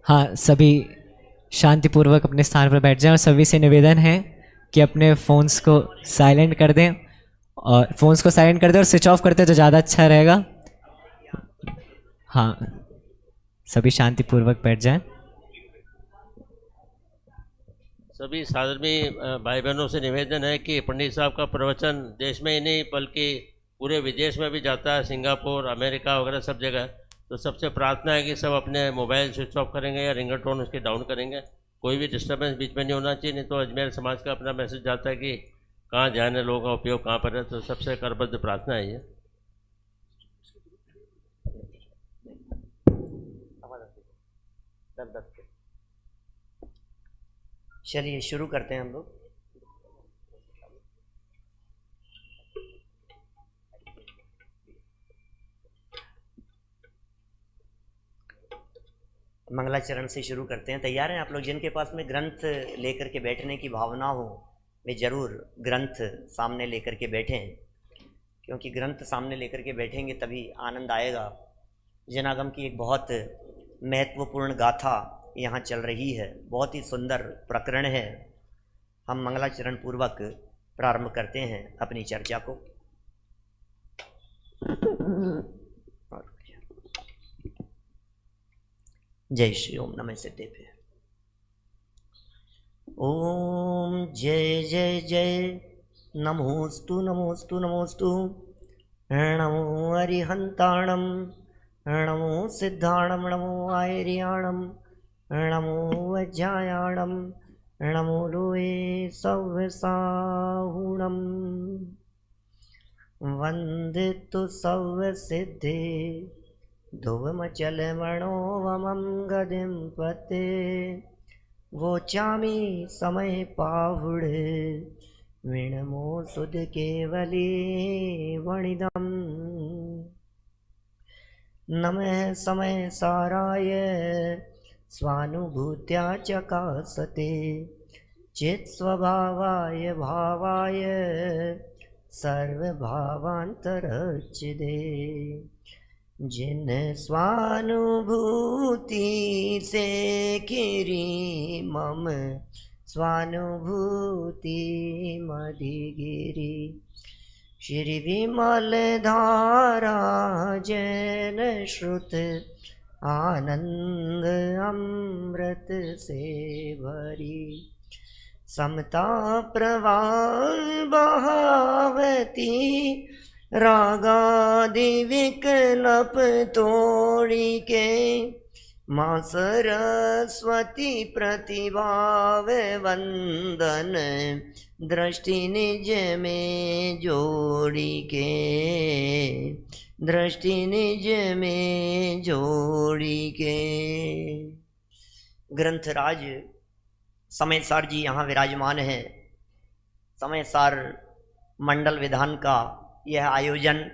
हाँ, सभी शांतिपूर्वक अपने स्थान पर बैठ जाएं और सभी से निवेदन है कि अपने फ़ोन्स को साइलेंट कर दें और स्विच ऑफ कर दें तो ज़्यादा अच्छा रहेगा। हाँ, सभी शांतिपूर्वक बैठ जाएं। सभी साधर्मी भाई बहनों से निवेदन है कि पंडित साहब का प्रवचन देश में ही नहीं बल्कि पूरे विदेश में भी जाता है, सिंगापुर, अमेरिका वगैरह सब जगह। तो सबसे प्रार्थना है कि सब अपने मोबाइल स्विच ऑफ करेंगे या रिंगटोन उसके डाउन करेंगे। कोई भी डिस्टर्बेंस बीच में नहीं होना चाहिए, नहीं तो अजमेर समाज का अपना मैसेज जाता है कि कहाँ ध्यान है, लोगों का उपयोग कहाँ पर है। तो सबसे करबद्ध प्रार्थना है ये। चलिए शुरू करते हैं हम लोग। मंगलाचरण से शुरू करते हैं। तैयार हैं आप लोग? जिनके पास में ग्रंथ लेकर के बैठने की भावना हो वे जरूर ग्रंथ सामने लेकर के बैठें, क्योंकि ग्रंथ सामने लेकर के बैठेंगे तभी आनंद आएगा। जनागम की एक बहुत महत्वपूर्ण गाथा यहाँ चल रही है, बहुत ही सुंदर प्रकरण है। हम मंगलाचरण पूर्वक प्रारंभ करते हैं अपनी चर्चा को। जय श्री ओम नमः सिद्धेभ्य। ओम जय जय जय नमोस्तु नमोस्तु नमोस्तु। नमो अरिहंताणम, नमो सिद्धाणम, नमो आयर्याणम, नमो वज्रायाणम, नमो लोये सव्यसाहुणम। वंदितु सव्यसिद्धे ध्रुवमचलमणोवमं गदिं पते। वोचामि समय पाहुड़े विणमो सुध केवली वणिदम। नमः समय साराय स्वानुभूत्या चकासते चित्स्वभावाय भावाय सर्वभावान्तरचिदे। जिन स्वानुभूति से गिरी मम स्वानुभूति मधिगिरी। श्री विमल धारा जैन श्रुत आनंद अमृत से भरी। समता प्रवाह बहावती रागादि विकल्प तोड़ी के। माँ सरस्वती प्रतिभाव वंदन दृष्टि निज में जोड़ी के। दृष्टि निज में जोड़ी के। ग्रंथराज समयसार जी यहाँ विराजमान हैं। समयसार मंडल विधान का यह आयोजन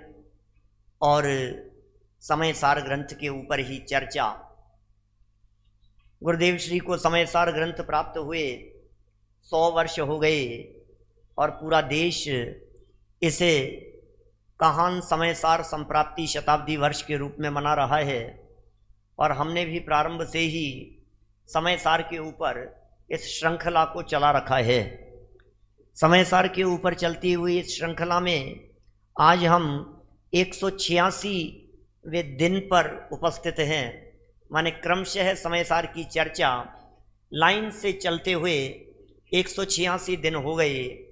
और समयसार ग्रंथ के ऊपर ही चर्चा। गुरुदेव श्री को समयसार ग्रंथ प्राप्त हुए 100 वर्ष हो गए और पूरा देश इसे कहान समयसार संप्राप्ति शताब्दी वर्ष के रूप में मना रहा है। और हमने भी प्रारंभ से ही समयसार के ऊपर इस श्रृंखला को चला रखा है। समयसार के ऊपर चलती हुई इस श्रृंखला में आज हम 186वें दिन पर उपस्थित हैं। माने क्रमशः समयसार की चर्चा लाइन से चलते हुए 186 दिन हो गए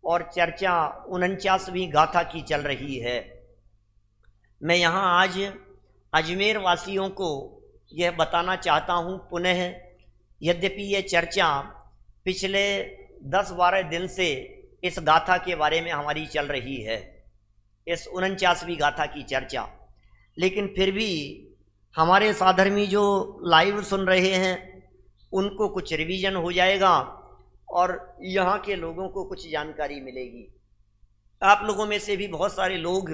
और चर्चा 49वीं गाथा की चल रही है। मैं यहाँ आज अजमेर वासियों को यह बताना चाहता हूँ पुनः, यद्यपि यह चर्चा पिछले 10-12 दिन से इस गाथा के बारे में हमारी चल रही है, इस 49वीं गाथा की चर्चा, लेकिन फिर भी हमारे साधर्मी जो लाइव सुन रहे हैं उनको कुछ रिवीजन हो जाएगा और यहाँ के लोगों को कुछ जानकारी मिलेगी। आप लोगों में से भी बहुत सारे लोग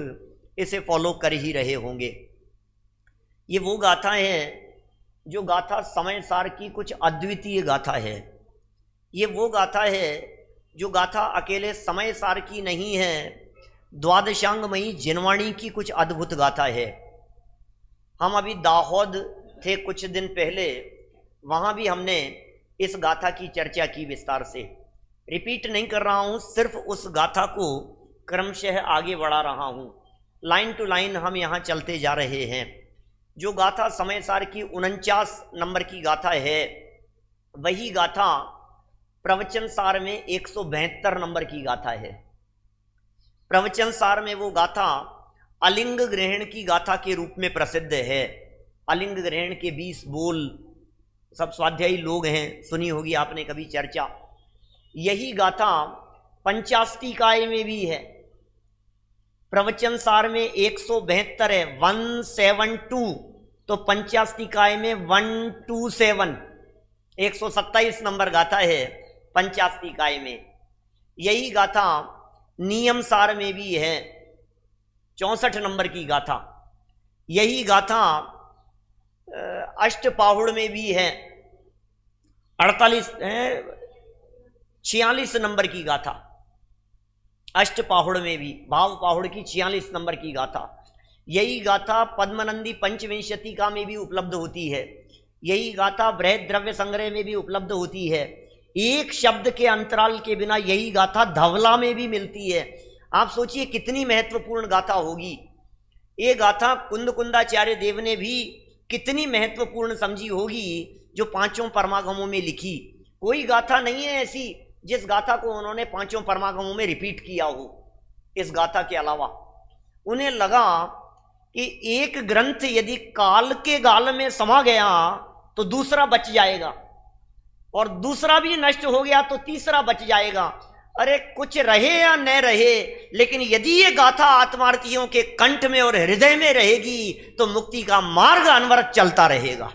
इसे फॉलो कर ही रहे होंगे। ये वो गाथा है जो गाथा समयसार की कुछ अद्वितीय गाथा है। ये वो गाथा है जो गाथा अकेले समयसार की नहीं है, द्वादशांगमयी जिनवाणी की कुछ अद्भुत गाथा है। हम अभी दाहोद थे कुछ दिन पहले, वहां भी हमने इस गाथा की चर्चा की विस्तार से। रिपीट नहीं कर रहा हूं, सिर्फ उस गाथा को क्रमशः आगे बढ़ा रहा हूं। लाइन टू लाइन हम यहां चलते जा रहे हैं। जो गाथा समय सार की 49 नंबर की गाथा है, वही गाथा प्रवचन सार में 172 नंबर की गाथा है। प्रवचन सार में वो गाथा अलिंग ग्रहण की गाथा के रूप में प्रसिद्ध है। अलिंग ग्रहण के 20 बोल, सब स्वाध्यायी लोग हैं, सुनी होगी आपने कभी चर्चा। यही गाथा पंचास्तिकाय में भी है। प्रवचन सार में 172 है, 172, तो पंचास्तिकाय में 127, 127 नंबर गाथा है पंचास्तिकाय में। यही गाथा नियम सार में भी है, 64 नंबर की गाथा। यही गाथा अष्टपाहुड़ में भी है, 46 नंबर की गाथा। अष्टपाहुड़ में भी, भाव पाहुड़ की 46 नंबर की गाथा। यही गाथा पद्मनंदी पंचविंशतिका में भी उपलब्ध होती है। यही गाथा बृहद द्रव्य संग्रह में भी उपलब्ध होती है। एक शब्द के अंतराल के बिना यही गाथा धवला में भी मिलती है। आप सोचिए कितनी महत्वपूर्ण गाथा होगी। ये गाथा कुंद कुंदाचार्य देव ने भी कितनी महत्वपूर्ण समझी होगी, जो पांचों परमागमों में लिखी। कोई गाथा नहीं है ऐसी जिस गाथा को उन्होंने पांचों परमागमों में रिपीट किया हो। इस गाथा के अलावा उन्हें लगा कि एक ग्रंथ यदि काल के गाल में समा गया तो दूसरा बच जाएगा, और दूसरा भी नष्ट हो गया तो तीसरा बच जाएगा। अरे कुछ रहे या न रहे, लेकिन यदि ये गाथा आत्मार्थियों के कंठ में और हृदय में रहेगी तो मुक्ति का मार्ग अनवरत चलता रहेगा।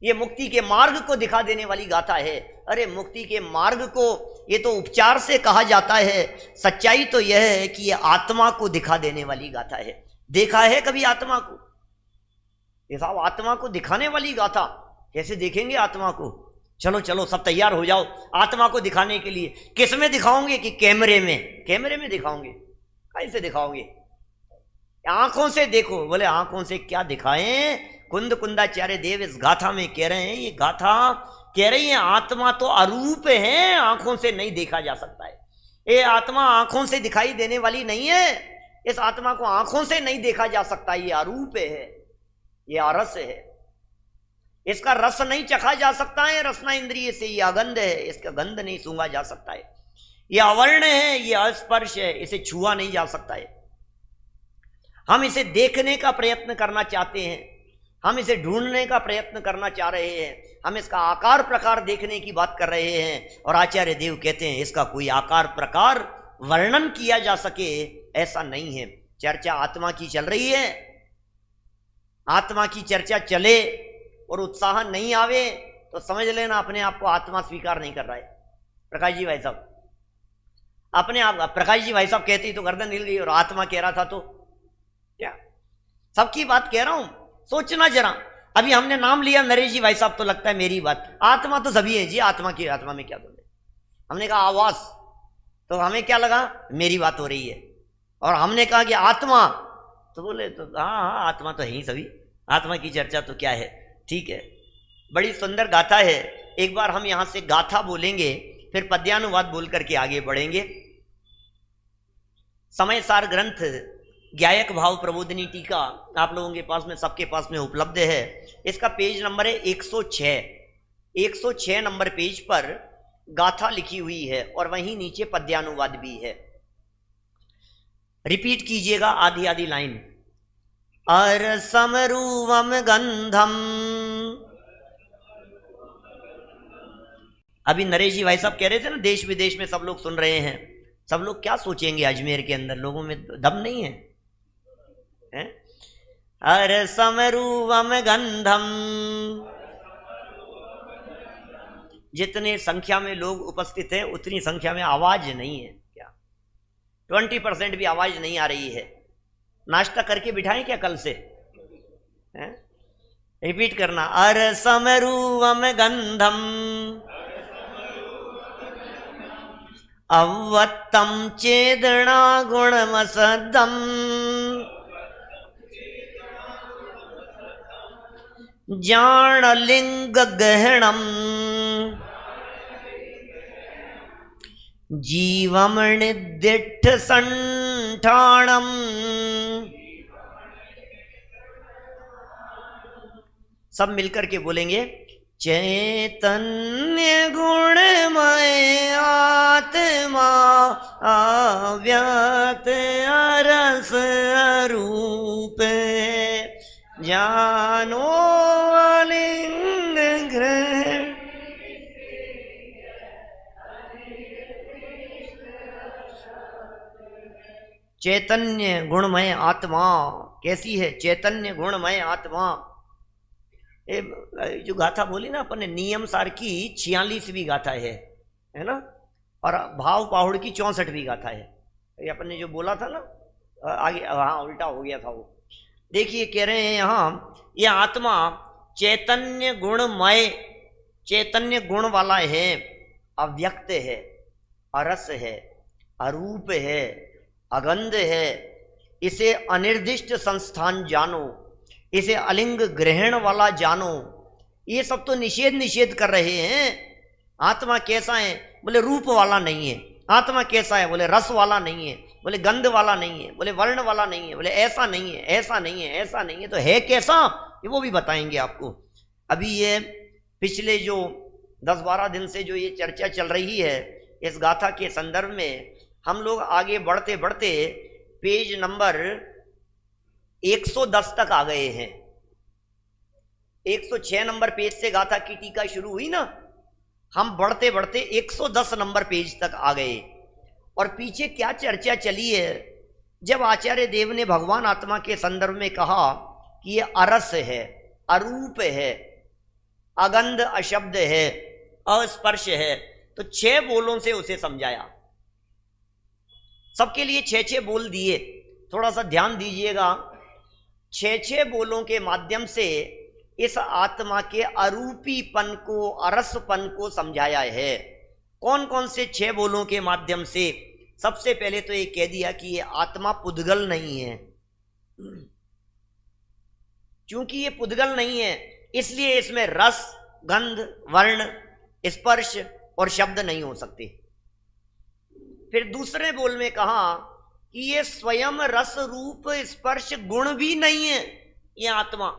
ये मुक्ति के मार्ग को दिखा देने वाली गाथा है। अरे मुक्ति के मार्ग को ये तो उपचार से कहा जाता है, सच्चाई तो यह है कि ये आत्मा को दिखा देने वाली गाथा है। देखा है कभी आत्मा को? ये साहब आत्मा को दिखाने वाली गाथा, कैसे देखेंगे आत्मा को? चलो चलो सब तैयार हो जाओ आत्मा को दिखाने के लिए। किस में दिखाओगे? कि कैमरे में? कैमरे में दिखाओगे? कैसे दिखाओगे? आंखों से देखो। बोले आंखों से क्या दिखाएं? कुंद कुंदाचार्य देव इस गाथा में कह रहे हैं, ये गाथा कह रही है आत्मा तो अरूप है, आंखों से नहीं देखा जा सकता है। ये आत्मा आंखों से दिखाई देने वाली नहीं है। इस आत्मा को आंखों से नहीं देखा जा सकता। ये अरूप है, ये अरस है, इसका रस नहीं चखा जा सकता है रसना इंद्रिय से। ये अगंध है, इसका गंध नहीं सूंघा जा सकता है। ये अवर्ण है, ये अस्पर्श है, इसे छुआ नहीं जा सकता है। हम इसे देखने का प्रयत्न करना चाहते हैं, हम इसे ढूंढने का प्रयत्न करना चाह रहे हैं, हम इसका आकार प्रकार देखने की बात कर रहे हैं। और आचार्य देव कहते हैं इसका कोई आकार प्रकार वर्णन किया जा सके ऐसा नहीं है। चर्चा आत्मा की चल रही है, आत्मा की चर्चा चले और उत्साह नहीं आवे तो समझ लेना अपने आप को आत्मा स्वीकार नहीं कर रहा है। प्रकाश जी भाई साहब अपने आप, प्रकाश जी भाई साहब कहते ही तो गर्दन हिल गई, और आत्मा कह रहा था तो क्या? सबकी बात कह रहा हूं, सोचना जरा। अभी हमने नाम लिया नरेश जी भाई साहब तो लगता है मेरी बात। आत्मा तो सभी है जी, आत्मा की, आत्मा में क्या बोले? हमने कहा आवाज, तो हमें क्या लगा मेरी बात हो रही है। और हमने कहा कि आत्मा, तो बोले तो हाँ हाँ आत्मा तो है ही सभी, आत्मा की चर्चा तो क्या है। ठीक है, बड़ी सुंदर गाथा है। एक बार हम यहां से गाथा बोलेंगे, फिर पद्यानुवाद बोल करके आगे बढ़ेंगे। समय सार ग्रंथ ज्ञायक भाव प्रबोधिनी टीका आप लोगों के पास में, सबके पास में उपलब्ध है। इसका पेज नंबर है 106। 106 नंबर पेज पर गाथा लिखी हुई है और वहीं नीचे पद्यानुवाद भी है। रिपीट कीजिएगा आधी आधी लाइन। अरसमरूवम गंधम। अभी नरेश जी भाई साहब कह रहे थे ना देश विदेश में सब लोग सुन रहे हैं, सब लोग क्या सोचेंगे? अजमेर के अंदर लोगों में दम नहीं है, है? अरसमरूवम गंधम। जितने संख्या में लोग उपस्थित हैं उतनी संख्या में आवाज नहीं है। क्या 20% भी आवाज नहीं आ रही है? नाश्ता करके बिठाएं क्या कल से? रिपीट करना। अरसमरूवम गंधम अवत्तम चेदना गुणमसदम जान लिंग गहनम जीवम निदिठ संठाणम सब मिलकर के बोलेंगे चैतन्य गुणमय आत्मा अव्यक्त अरस अरूप जानो अलिंग ग्रहण चैतन्य गुणमय आत्मा कैसी है? चैतन्य गुणमय आत्मा। ये जो गाथा बोली ना अपन ने, नियम सार की 46वीं गाथा है ना, और भाव पाहुड़ की 64वीं गाथा है। ये अपन ने जो बोला था ना आगे, हाँ उल्टा हो गया था वो। देखिए कह रहे हैं यहाँ, ये आत्मा चैतन्य गुणमय, चैतन्य गुण वाला है, अव्यक्त है, अरस है, अरूप है, अगंध है, इसे अनिर्दिष्ट संस्थान जानो, इसे अलिंग ग्रहण वाला जानो। ये सब तो निषेध कर रहे हैं। आत्मा कैसा है? बोले रूप वाला नहीं है। आत्मा कैसा है? बोले रस वाला नहीं है, बोले गंध वाला नहीं है, बोले वर्ण वाला नहीं है, बोले ऐसा नहीं है, ऐसा नहीं है, ऐसा नहीं है। तो है कैसा, ये वो भी बताएंगे आपको। अभी ये पिछले जो 10-12 दिन से जो ये चर्चा चल रही है इस गाथा के संदर्भ में, हम लोग आगे बढ़ते बढ़ते पेज नंबर 110 तक आ गए हैं। 106 नंबर पेज से गाथा की टीका शुरू हुई ना, हम बढ़ते बढ़ते 110 नंबर पेज तक आ गए। और पीछे क्या चर्चा चली है, जब आचार्य देव ने भगवान आत्मा के संदर्भ में कहा कि ये अरस है, अरूप है, अगंध अशब्द है, अस्पर्श है, तो 6 बोलों से उसे समझाया। सबके लिए 6 बोल दिए। थोड़ा सा ध्यान दीजिएगा, 6 बोलों के माध्यम से इस आत्मा के अरूपीपन को, अरसपन को समझाया है। कौन कौन से 6 बोलों के माध्यम से? सबसे पहले तो ये कह दिया कि ये आत्मा पुद्गल नहीं है। क्योंकि ये पुद्गल नहीं है, इसलिए इसमें रस, गंध, वर्ण, स्पर्श और शब्द नहीं हो सकते। फिर दूसरे बोल में कहा कि ये स्वयं रस, रूप, स्पर्श, गुण भी नहीं है ये आत्मा।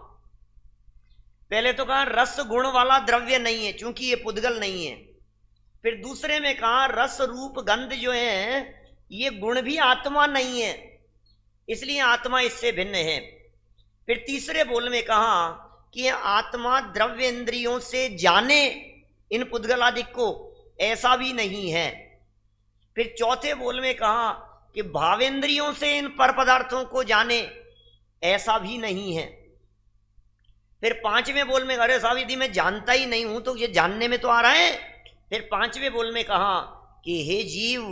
पहले तो कहा रस गुण वाला द्रव्य नहीं है, क्योंकि ये पुद्गल नहीं है। फिर दूसरे में कहा रस, रूप, गंध जो है ये गुण भी आत्मा नहीं है, इसलिए आत्मा इससे भिन्न है। फिर तीसरे बोल में कहा कि ये आत्मा द्रव्य इंद्रियों से जाने इन पुद्गलादिक को, ऐसा भी नहीं है। फिर चौथे बोल में कहा कि भावेंद्रियों से इन पर पदार्थों को जाने, ऐसा भी नहीं है। फिर 5वें बोल में, अरे साहब यदि मैं जानता ही नहीं हूं तो ये जानने में तो आ रहा है। फिर 5वें बोल में कहा कि हे जीव,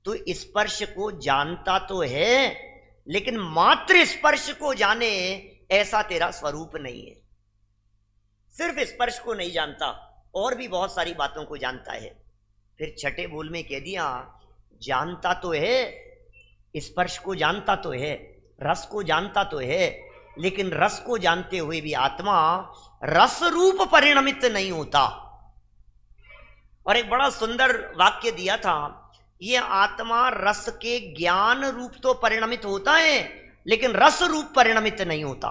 तू स्पर्श को जानता तो है, लेकिन मात्र स्पर्श को जाने ऐसा तेरा स्वरूप नहीं है। सिर्फ स्पर्श को नहीं जानता, और भी बहुत सारी बातों को जानता है। फिर 6ठे बोल में कह दिया, जानता तो है, स्पर्श को जानता तो है, रस को जानता तो है, लेकिन रस को जानते हुए भी आत्मा रस रूप परिणमित नहीं होता। और एक बड़ा सुंदर वाक्य दिया था, ये आत्मा रस के ज्ञान रूप तो परिणमित होता है, लेकिन रस रूप परिणमित नहीं होता।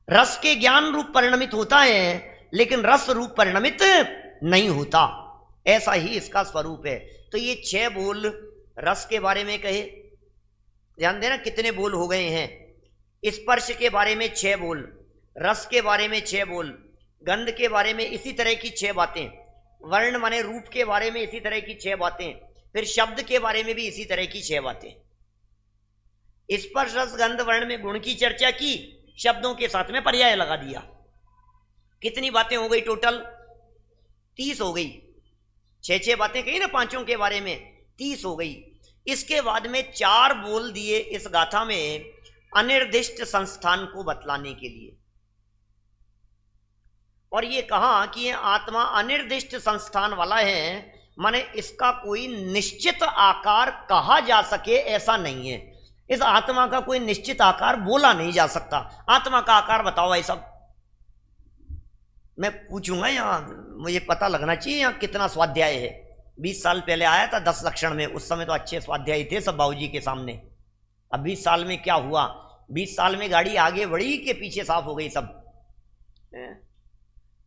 रस के ज्ञान रूप परिणमित होता है, लेकिन रस रूप परिणमित नहीं होता। ऐसा ही इसका स्वरूप है। तो ये 6 बोल रस के बारे में कहे, ध्यान देना कितने बोल हो गए हैं। स्पर्श के बारे में 6 बोल, रस के बारे में 6 बोल, गंध के बारे में इसी तरह की 6 बातें, वर्ण माने रूप के बारे में इसी तरह की 6 बातें, फिर शब्द के बारे में भी इसी तरह की 6 बातें। स्पर्श, रस, गंध, वर्ण में गुण की चर्चा की, शब्दों के साथ में पर्याय लगा दिया। कितनी बातें हो गई टोटल? 30 हो गई। 6 बातें कही ना पांचों के बारे में, 30 हो गई। इसके बाद में 4 बोल दिए इस गाथा में अनिर्दिष्ट संस्थान को बतलाने के लिए, और ये कहा कि ये आत्मा अनिर्दिष्ट संस्थान वाला है, माने इसका कोई निश्चित आकार कहा जा सके ऐसा नहीं है। इस आत्मा का कोई निश्चित आकार बोला नहीं जा सकता। आत्मा का आकार बताओ भाई सब, मैं पूछूंगा यहाँ, मुझे पता लगना चाहिए यहाँ कितना स्वाध्याय है। 20 साल पहले आया था 10 लक्षण में, उस समय तो अच्छे स्वाध्याय थे सब बाबूजी के सामने। अब 20 साल में क्या हुआ, 20 साल में गाड़ी आगे बढ़ी के पीछे साफ हो गई सब।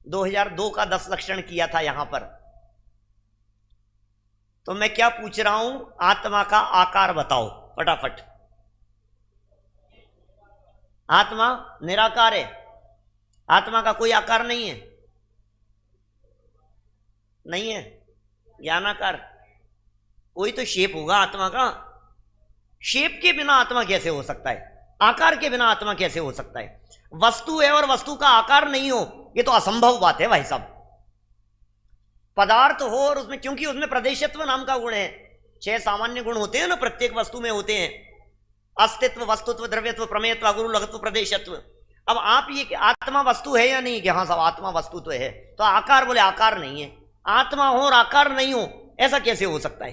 2002 का 10 लक्षण किया था यहां पर। तो मैं क्या पूछ रहा हूं, आत्मा का आकार बताओ फटाफट। आत्मा निराकार है, आत्मा का कोई आकार नहीं है, नहीं है। ज्ञानाकार, कोई तो शेप होगा आत्मा का। शेप के बिना आत्मा कैसे हो सकता है, आकार के बिना आत्मा कैसे हो सकता है। वस्तु है और वस्तु का आकार नहीं हो, ये तो असंभव बात है भाई साहब। पदार्थ हो और उसमें, क्योंकि उसमें प्रदेशत्व नाम का गुण है। 6 सामान्य गुण होते हैं ना, प्रत्येक वस्तु में होते हैं। अस्तित्व, वस्तुत्व, द्रव्यत्व, प्रमेयत्व, गुरु, लघुत्व, प्रदेशत्व। अब आप ये कि आत्मा वस्तु है या नहीं, कि हाँ साहब आत्मा वस्तु तो है, तो आकार बोले आकार नहीं है। आत्मा हो और आकार नहीं हो, ऐसा कैसे हो सकता है?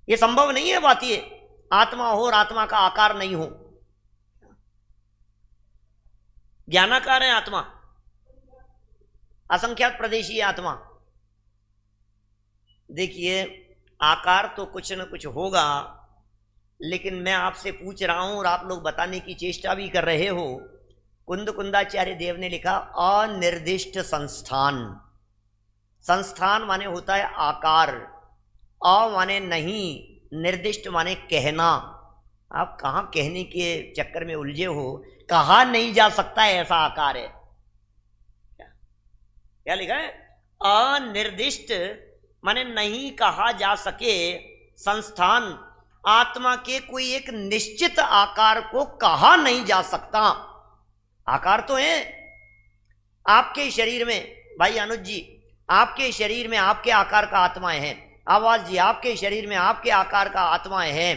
ये संभव नहीं है बात। ये आत्मा हो और आत्मा का आकार नहीं हो। ज्ञानाकार है आत्मा, असंख्यात प्रदेशी है आत्मा। देखिए आकार तो कुछ न कुछ होगा, लेकिन मैं आपसे पूछ रहा हूं और आप लोग बताने की चेष्टा भी कर रहे हो। कुंद कुंदाचार्य देव ने लिखा अनिर्दिष्ट संस्थान। संस्थान माने होता है आकार, अ माने नहीं, निर्दिष्ट माने कहना। आप कहां कहने के चक्कर में उलझे हो, कहा नहीं जा सकता है ऐसा आकार है। क्या लिखा है? अनिर्दिष्ट माने नहीं कहा जा सके संस्थान। आत्मा के कोई एक निश्चित आकार को कहा नहीं जा सकता। आकार तो है आपके शरीर में, भाई अनुज जी आपके शरीर में आपके आकार का आत्माएं हैं। आवाज जी आपके शरीर में आपके आकार का आत्माएं हैं।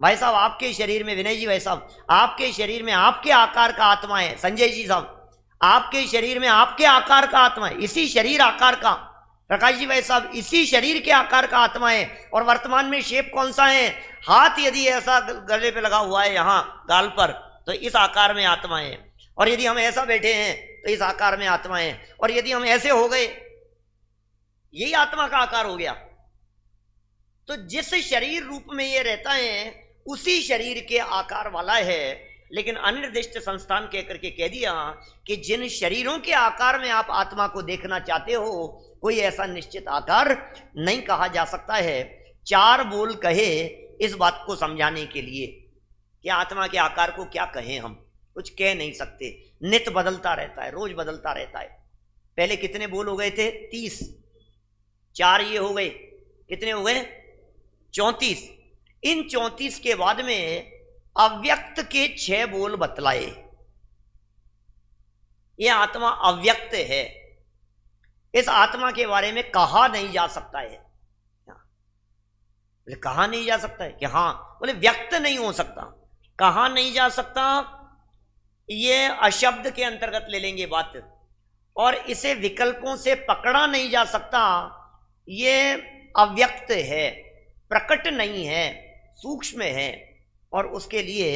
भाई साहब आपके शरीर में, विनय जी भाई साहब आपके शरीर में आपके आकार का आत्मा है। संजय जी साहब आपके शरीर में आपके आकार का आत्मा है, इसी शरीर आकार का। प्रकाश जी भाई साहब इसी शरीर के आकार का आत्मा है। और वर्तमान में शेप कौन सा है? हाथ यदि ऐसा गले पे लगा हुआ है यहां गाल पर, तो इस आकार में आत्मा है। और यदि हम ऐसा बैठे हैं तो इस आकार में आत्मा है। और यदि हम ऐसे हो गए, यही आत्मा का आकार हो गया। तो जिस शरीर रूप में ये रहता है उसी शरीर के आकार वाला है। लेकिन अनिर्दिष्ट संस्थान कहकर के कह दिया कि जिन शरीरों के आकार में आप आत्मा को देखना चाहते हो, कोई ऐसा निश्चित आकार नहीं कहा जा सकता है। 4 बोल कहे इस बात को समझाने के लिए कि आत्मा के आकार को क्या कहें, हम कुछ कह नहीं सकते। नित बदलता रहता है, रोज बदलता रहता है। पहले कितने बोल हो गए थे? 30। 4 ये हो गए, कितने हो गए? 34। इन 34 के बाद में अव्यक्त के 6 बोल बतलाए। यह आत्मा अव्यक्त है, इस आत्मा के बारे में कहा नहीं जा सकता है। बोले कहा नहीं जा सकता है कि हाँ, बोले व्यक्त नहीं हो सकता, कहा नहीं जा सकता। ये अशब्द के अंतर्गत ले लेंगे बात। और इसे विकल्पों से पकड़ा नहीं जा सकता, ये अव्यक्त है, प्रकट नहीं है, सूक्ष्म है। और उसके लिए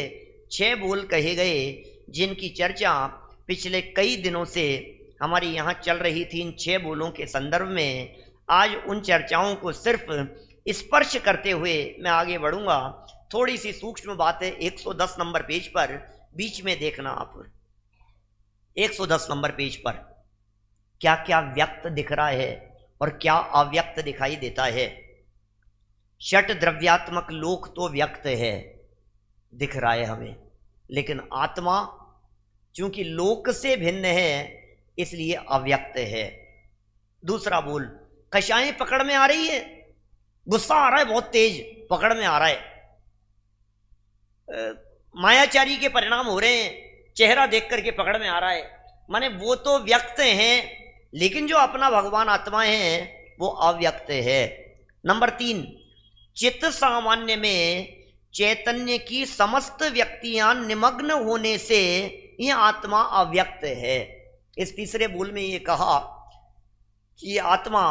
6 बोल कहे गए, जिनकी चर्चा पिछले कई दिनों से हमारी यहाँ चल रही थी। इन 6 बोलों के संदर्भ में आज उन चर्चाओं को सिर्फ स्पर्श करते हुए मैं आगे बढ़ूंगा। थोड़ी सी सूक्ष्म बात है। 110 नंबर पेज पर बीच में देखना आप, 110 नंबर पेज पर क्या क्या व्यक्त दिख रहा है और क्या अव्यक्त दिखाई देता है। षट द्रव्यात्मक लोक तो व्यक्त है, दिख रहा है हमें, लेकिन आत्मा चूंकि लोक से भिन्न है इसलिए अव्यक्त है। दूसरा बोल, कषाएं पकड़ में आ रही है, गुस्सा आ रहा है बहुत तेज, पकड़ में आ रहा है। मायाचारी के परिणाम हो रहे हैं, चेहरा देख करके पकड़ में आ रहा है। माने वो तो व्यक्त हैं, लेकिन जो अपना भगवान आत्मा है वो अव्यक्त है। नंबर 3, चित्त सामान्य में चैतन्य की समस्त व्यक्तियां निमग्न होने से यह आत्मा अव्यक्त है। इस तीसरे बोल में ये कहा कि आत्मा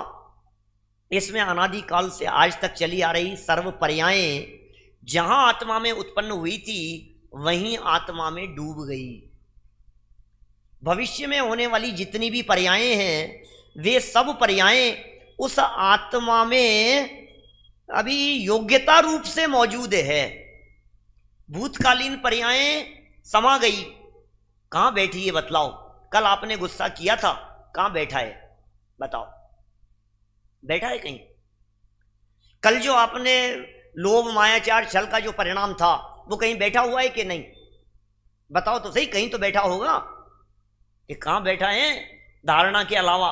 इसमें अनादिकाल से आज तक चली आ रही सर्व पर्यायें जहां आत्मा में उत्पन्न हुई थी वहीं आत्मा में डूब गई। भविष्य में होने वाली जितनी भी पर्यायें हैं वे सब पर्यायें उस आत्मा में अभी योग्यता रूप से मौजूद है। भूतकालीन पर्यायें समा गई, कहां बैठी है बतलाओ? कल आपने गुस्सा किया था, कहां बैठा है बताओ? बैठा है कहीं? कल जो आपने लोभ मायाचार छल का जो परिणाम था वो कहीं बैठा हुआ है कि नहीं? बताओ तो सही, कहीं तो बैठा होगा। ये कहां बैठा है? धारणा के अलावा।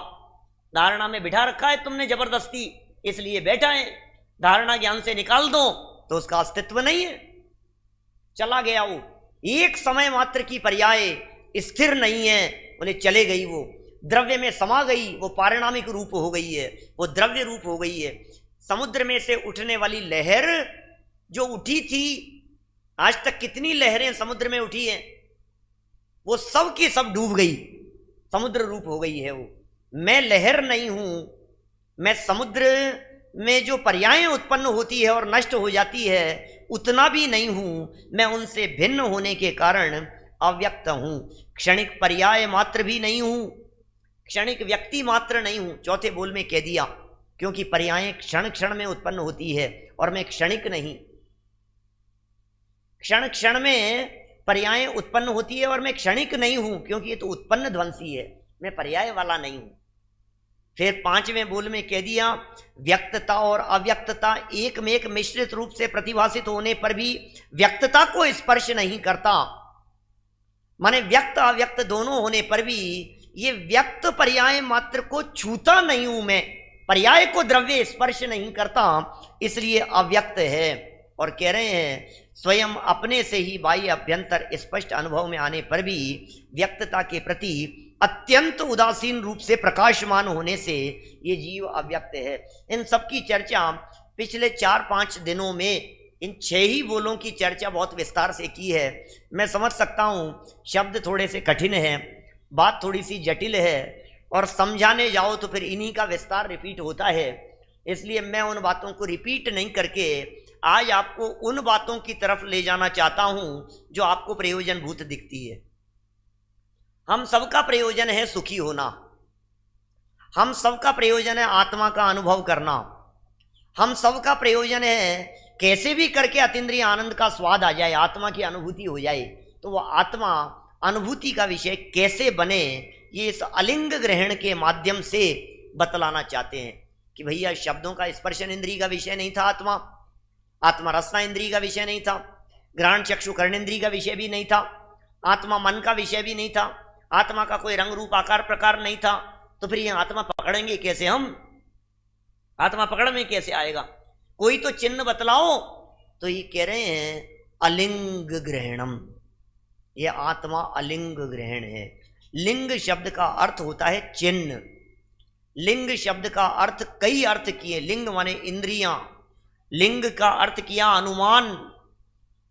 धारणा में बिठा रखा है तुमने जबरदस्ती, इसलिए बैठा है। धारणा ज्ञान से निकाल दो तो उसका अस्तित्व नहीं है, चला गया वो। एक समय मात्र की पर्याय स्थिर नहीं है, बोले चले गई वो, द्रव्य में समा गई, वो पारिणामिक रूप हो गई है, वो द्रव्य रूप हो गई है। समुद्र में से उठने वाली लहर जो उठी थी, आज तक कितनी लहरें समुद्र में उठी हैं, वो सब की सब डूब गई, समुद्र रूप हो गई है वो। मैं लहर नहीं हूं, मैं समुद्र में जो पर्यायें उत्पन्न होती है और नष्ट हो जाती है उतना भी नहीं हूं, मैं उनसे भिन्न होने के कारण अव्यक्त हूं। क्षणिक पर्याय मात्र भी नहीं हूं, क्षणिक व्यक्ति मात्र नहीं हूं। चौथे बोल में कह दिया, क्योंकि पर्यायें क्षण क्षण में उत्पन्न होती है और मैं क्षणिक नहीं। क्षण क्षण में पर्यायें उत्पन्न होती है और मैं क्षणिक नहीं हूं, क्योंकि ये तो उत्पन्न ध्वंसी है, मैं पर्याय वाला नहीं हूं। फिर पांचवें बोल में कह दिया, व्यक्तता और अव्यक्तता एक में एक मिश्रित रूप से प्रतिभाषित होने पर भी व्यक्तता को स्पर्श नहीं करता। माने व्यक्त अव्यक्त दोनों होने पर भी ये व्यक्त पर्याय मात्र को छूता नहीं हूं मैं, पर्याय को द्रव्य स्पर्श नहीं करता, इसलिए अव्यक्त है। और कह रहे हैं स्वयं अपने से ही बाह्य अभ्यंतर स्पष्ट अनुभव में आने पर भी व्यक्तता के प्रति अत्यंत उदासीन रूप से प्रकाशमान होने से ये जीव अव्यक्त है। इन सब की चर्चा पिछले 4-5 दिनों में इन 6 ही बोलों की चर्चा बहुत विस्तार से की है। मैं समझ सकता हूँ शब्द थोड़े से कठिन है, बात थोड़ी सी जटिल है, और समझाने जाओ तो फिर इन्हीं का विस्तार रिपीट होता है। इसलिए मैं उन बातों को रिपीट नहीं करके आज आपको उन बातों की तरफ ले जाना चाहता हूं जो आपको प्रयोजनभूत दिखती है। हम सबका प्रयोजन है सुखी होना, हम सबका प्रयोजन है आत्मा का अनुभव करना, हम सबका प्रयोजन है कैसे भी करके अतीन्द्रिय आनंद का स्वाद आ जाए, आत्मा की अनुभूति हो जाए। तो वह आत्मा अनुभूति का विषय कैसे बने, ये इस अलिंग ग्रहण के माध्यम से बतलाना चाहते हैं कि भैया शब्दों का स्पर्शन इंद्रिय का विषय नहीं था, आत्मा रसना इंद्रिय का विषय नहीं था, घ्राण चक्षु कर्णेंद्रिय का विषय भी नहीं था, आत्मा मन का विषय भी नहीं था, आत्मा का कोई रंग रूप आकार प्रकार नहीं था। तो फिर ये आत्मा पकड़ेंगे कैसे हम? आत्मा पकड़ में कैसे आएगा? कोई तो चिन्ह बतलाओ। तो ये कह रहे हैं अलिंग ग्रहणम, ये आत्मा अलिंग ग्रहण है। लिंग शब्द का अर्थ होता है चिन्ह। लिंग शब्द का अर्थ कई अर्थ किए, लिंग माने इंद्रियां, लिंग का अर्थ किया अनुमान।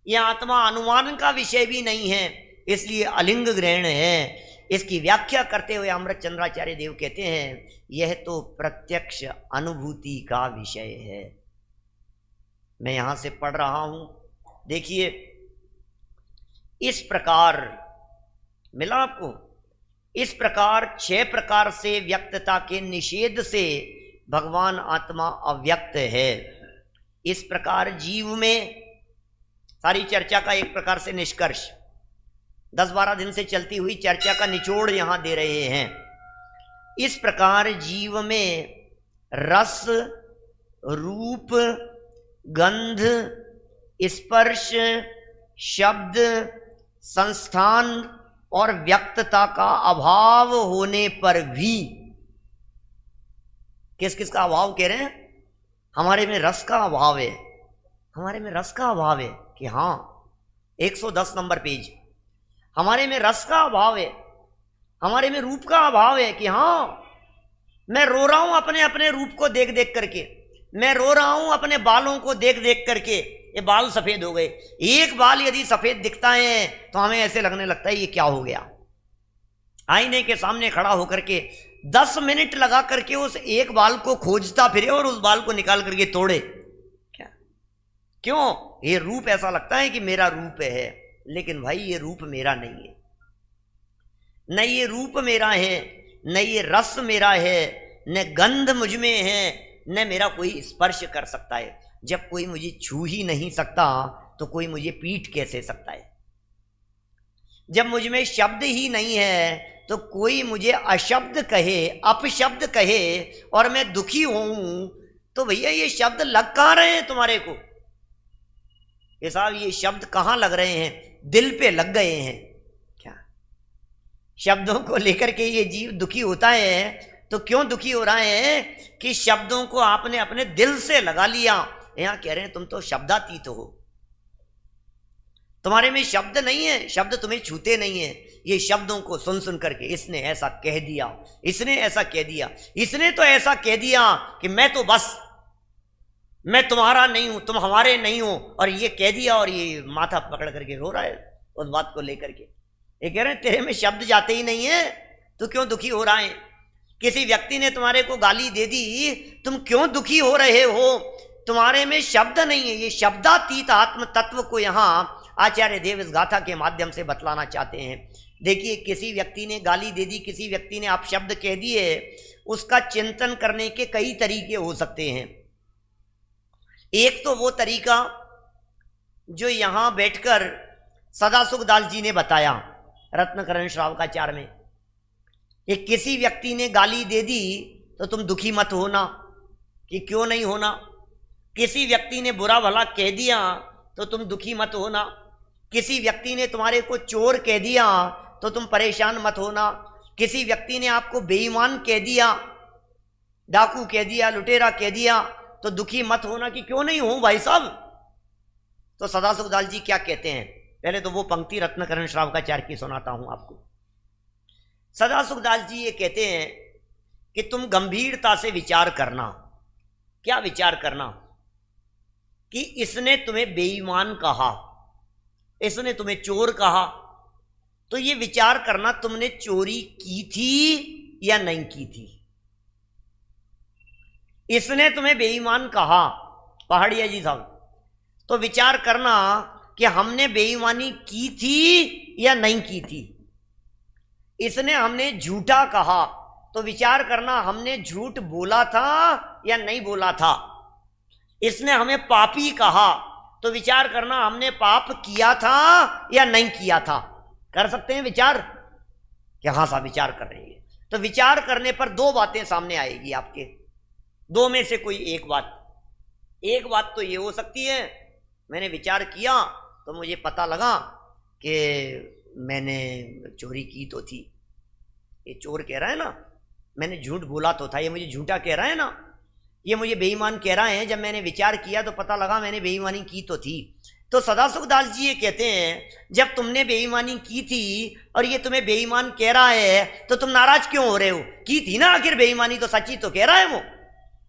यह आत्मा अनुमान का विषय भी नहीं है, इसलिए अलिंग ग्रहण है। इसकी व्याख्या करते हुए अमृत चंद्राचार्य देव कहते हैं यह तो प्रत्यक्ष अनुभूति का विषय है। मैं यहां से पढ़ रहा हूं, देखिए इस प्रकार मिला आपको। इस प्रकार 6 प्रकार से व्यक्तता के निषेध से भगवान आत्मा अव्यक्त है। इस प्रकार जीव में सारी चर्चा का एक प्रकार से निष्कर्ष 10-12 दिन से चलती हुई चर्चा का निचोड़ यहां दे रहे हैं। इस प्रकार जीव में रस, रूप, गंध, स्पर्श, शब्द, संस्थान और व्यक्तता का अभाव होने पर भी, किस किस का अभाव कह रहे हैं? हमारे में रस का अभाव है, हमारे में रस का अभाव है कि हाँ 110 नंबर पेज, हमारे में रस का अभाव है, हमारे में रूप का अभाव है कि हाँ मैं रो रहा हूं अपने अपने रूप को देख देख करके, मैं रो रहा हूं अपने बालों को देख देख करके, ये बाल सफेद हो गए। एक बाल यदि सफेद दिखता है तो हमें ऐसे लगने लगता है ये क्या हो गया। आईने के सामने खड़ा होकर के 10 मिनट लगा करके उस एक बाल को खोजता फिरे और उस बाल को निकाल करके तोड़े, क्या क्यों? ये रूप ऐसा लगता है कि मेरा रूप है, लेकिन भाई ये रूप मेरा नहीं है। न ये रूप मेरा है, न ये रस मेरा है, न गंध मुझ में है, न मेरा कोई स्पर्श कर सकता है। जब कोई मुझे छू ही नहीं सकता तो कोई मुझे पीट कैसे सकता है? जब मुझ में शब्द ही नहीं है तो कोई मुझे अशब्द कहे, अपशब्द कहे और मैं दुखी हूं, तो भैया ये शब्द लग कहां रहे हैं तुम्हारे को? ये साहब ये शब्द कहां लग रहे हैं? दिल पे लग गए हैं क्या? शब्दों को लेकर के ये जीव दुखी होता है तो क्यों दुखी हो रहा है? कि शब्दों को आपने अपने दिल से लगा लिया। यहां कह रहे हैं तुम तो शब्दातीत हो, तुम्हारे में शब्द नहीं है, शब्द तुम्हें छूते नहीं है। ये शब्दों को सुन सुन करके इसने ऐसा कह दिया, इसने ऐसा कह दिया, इसने तो ऐसा कह दिया कि मैं तो बस, मैं तुम्हारा नहीं हूं, तुम हमारे नहीं हो, और ये कह दिया और ये माथा पकड़ करके रो रहा है उस बात को लेकर के। ये कह रहे हैं तेरे में शब्द जाते ही नहीं है, तू क्यों दुखी हो रहा है? किसी व्यक्ति ने तुम्हारे को गाली दे दी, तुम क्यों दुखी हो रहे हो? तुम्हारे में शब्द नहीं है। ये शब्दातीत आत्म तत्व को यहां आचार्य देव इस गाथा के माध्यम से बतलाना चाहते हैं। देखिए, किसी व्यक्ति ने गाली दे दी, किसी व्यक्ति ने आप शब्द कह दिए, उसका चिंतन करने के कई तरीके हो सकते हैं। एक तो वो तरीका जो यहां बैठकर सदासुखदास जी ने बताया रत्नकरण श्रावकाचार में, कि किसी व्यक्ति ने गाली दे दी तो तुम दुखी मत होना, कि क्यों नहीं होना। किसी व्यक्ति ने बुरा भला कह दिया तो तुम दुखी मत होना। किसी व्यक्ति ने तुम्हारे को चोर कह दिया तो तुम परेशान मत होना। किसी व्यक्ति ने आपको बेईमान कह दिया, डाकू कह दिया, लुटेरा कह दिया, तो दुखी मत होना कि क्यों नहीं हूं भाई साहब। तो सदासुखदास जी क्या कहते हैं? पहले तो वो पंक्ति रत्नकरण श्रावकाचार्य की सुनाता हूं आपको। सदासुखदास जी ये कहते हैं कि तुम गंभीरता से विचार करना। क्या विचार करना? कि इसने तुम्हें बेईमान कहा, इसने तुम्हें चोर कहा, तो ये विचार करना तुमने चोरी की थी या नहीं की थी। इसने तुम्हें बेईमान कहा, पहाड़िया जी साहब, तो विचार करना कि हमने बेईमानी की थी या नहीं की थी। इसने हमने झूठा कहा, तो विचार करना हमने झूठ बोला था या नहीं बोला था। इसने हमें पापी कहा, तो विचार करना हमने पाप किया था या नहीं किया था। कर सकते हैं विचार? क्या? हाँ साहब विचार कर रहे हैं। तो विचार करने पर दो बातें सामने आएगी आपके, दो में से कोई एक बात। एक बात तो ये हो सकती है, मैंने विचार किया तो मुझे पता लगा कि मैंने चोरी की तो थी। ये चोर कह रहा है ना, मैंने झूठ बोला तो था, ये मुझे झूठा कह रहा है ना, ये मुझे बेईमान कह रहा है। जब मैंने विचार किया तो पता लगा मैंने बेईमानी की तो थी। तो सदासुखदास जी ये कहते हैं जब तुमने बेईमानी की थी और ये तुम्हें बेईमान कह रहा है तो तुम नाराज क्यों हो रहे हो? की थी ना आखिर बेईमानी, तो सच्ची तो कह रहा है वो।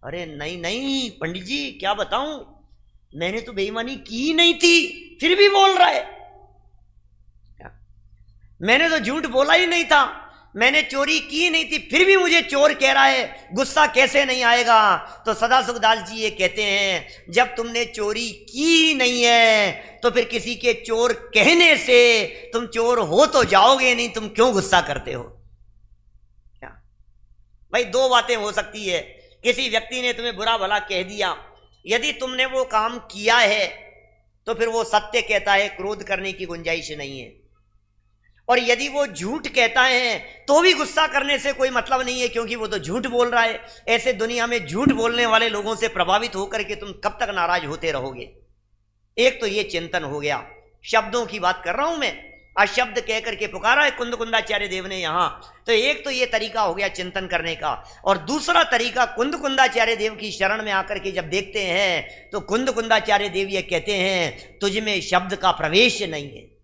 अरे नहीं नहीं पंडित जी, क्या बताऊं, मैंने तो बेईमानी की नहीं थी, फिर भी बोल रहा है। मैंने तो झूठ बोला ही नहीं था, मैंने चोरी की नहीं थी, फिर भी मुझे चोर कह रहा है, गुस्सा कैसे नहीं आएगा? तो सदासुखदास जी ये कहते हैं जब तुमने चोरी की नहीं है तो फिर किसी के चोर कहने से तुम चोर हो तो जाओगे नहीं, तुम क्यों गुस्सा करते हो? क्या भाई, दो बातें हो सकती है। किसी व्यक्ति ने तुम्हें बुरा भला कह दिया, यदि तुमने वो काम किया है तो फिर वो सत्य कहता है, क्रोध करने की गुंजाइश नहीं है। और यदि वो झूठ कहता है तो भी गुस्सा करने से कोई मतलब नहीं है, क्योंकि वो तो झूठ बोल रहा है। ऐसे दुनिया में झूठ बोलने वाले लोगों से प्रभावित होकर के तुम कब तक नाराज होते रहोगे? एक तो ये चिंतन हो गया, शब्दों की बात कर रहा हूं मैं, अशब्द कह करके पुकारा है कुंदकुंदाचार्य देव ने यहां। तो एक तो ये तरीका हो गया चिंतन करने का, और दूसरा तरीका कुंदकुंदाचार्य देव की शरण में आकर के जब देखते हैं तो कुंदकुंदाचार्य देव ये कहते हैं तुझ में शब्द का प्रवेश नहीं है,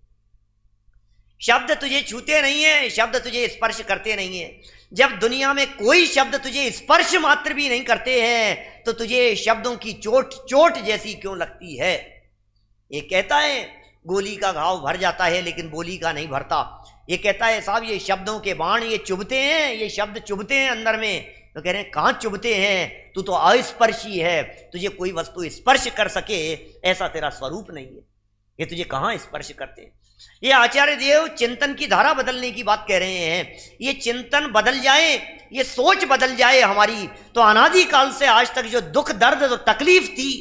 शब्द तुझे छूते नहीं है, शब्द तुझे स्पर्श करते नहीं है। जब दुनिया में कोई शब्द तुझे स्पर्श मात्र भी नहीं करते हैं तो तुझे शब्दों की चोट चोट जैसी क्यों लगती है? ये कहता है गोली का घाव भर जाता है लेकिन बोली का नहीं भरता। ये कहता है साहब ये शब्दों के बाण ये चुभते हैं, ये शब्द चुभते हैं अंदर में। तो कह रहे हैं कहाँ चुभते हैं? तू तो अस्पर्शी है, तुझे कोई वस्तु स्पर्श कर सके ऐसा तेरा स्वरूप नहीं है, ये तुझे कहाँ स्पर्श करते हैं। ये आचार्य देव चिंतन की धारा बदलने की बात कह रहे हैं। ये चिंतन बदल जाए, ये सोच बदल जाए हमारी, तो अनादि काल से आज तक जो दुख दर्द जो तकलीफ थी,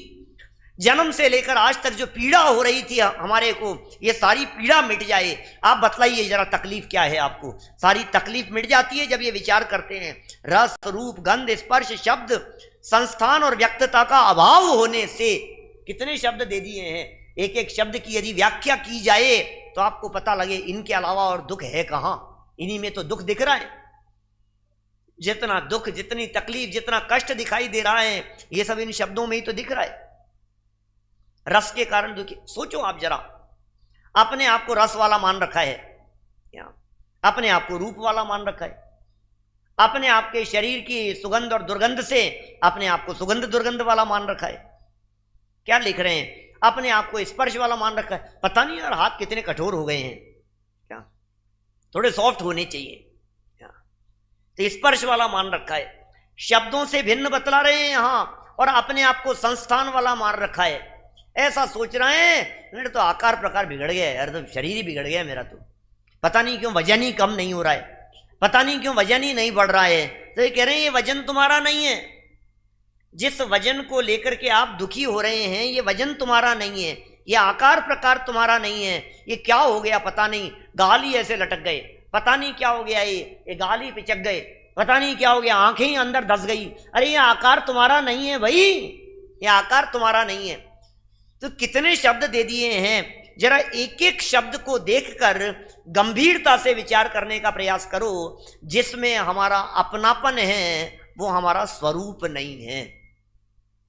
जन्म से लेकर आज तक जो पीड़ा हो रही थी हमारे को, ये सारी पीड़ा मिट जाए। आप बतलाइए जरा तकलीफ क्या है आपको? सारी तकलीफ मिट जाती है जब ये विचार करते हैं। रस रूप गंध स्पर्श शब्द संस्थान और व्यक्तता का अभाव होने से, कितने शब्द दे दिए हैं, एक एक शब्द की यदि व्याख्या की जाए तो आपको पता लगे इनके अलावा और दुख है कहां। इन्हीं में तो दुख दिख रहा है। जितना दुख, जितनी तकलीफ, जितना कष्ट दिखाई दे रहा है, ये सब इन शब्दों में ही तो दिख रहा है। रस के कारण दुखी। सोचो आप जरा, अपने आप को रस वाला मान रखा है, अपने आप को रूप वाला मान रखा है, अपने आप के शरीर की सुगंध और दुर्गंध से अपने आप को सुगंध दुर्गंध वाला मान रखा है। क्या लिख रहे हैं? अपने आप को स्पर्श वाला मान रखा है। पता नहीं यार हाथ कितने कठोर हो गए हैं, क्या थोड़े सॉफ्ट होने चाहिए। तो स्पर्श वाला मान रखा है, शब्दों से भिन्न बतला रहे हैं यहां, और अपने आप को संस्थान वाला मान रखा है। ऐसा सोच रहे हैं मेरे तो आकार प्रकार बिगड़ गया यार, तो शरीर ही बिगड़ गया मेरा, तो पता नहीं क्यों वजन ही कम नहीं हो रहा है, पता नहीं क्यों वजन ही नहीं बढ़ रहा है। तो ये कह रहे हैं ये वजन तुम्हारा नहीं है, जिस वजन को लेकर के आप दुखी हो रहे हैं ये वजन तुम्हारा नहीं है, ये आकार प्रकार तुम्हारा नहीं है। ये क्या हो गया पता नहीं, गाल ही ऐसे लटक गए, पता नहीं क्या हो गया, ये गाल ही पिचक गए, पता नहीं क्या हो गया, आंखें ही अंदर धस गई। अरे ये आकार तुम्हारा नहीं है भाई, ये आकार तुम्हारा नहीं है। तो कितने शब्द दे दिए हैं, जरा एक एक शब्द को देखकर गंभीरता से विचार करने का प्रयास करो। जिसमें हमारा अपनापन है वो हमारा स्वरूप नहीं है,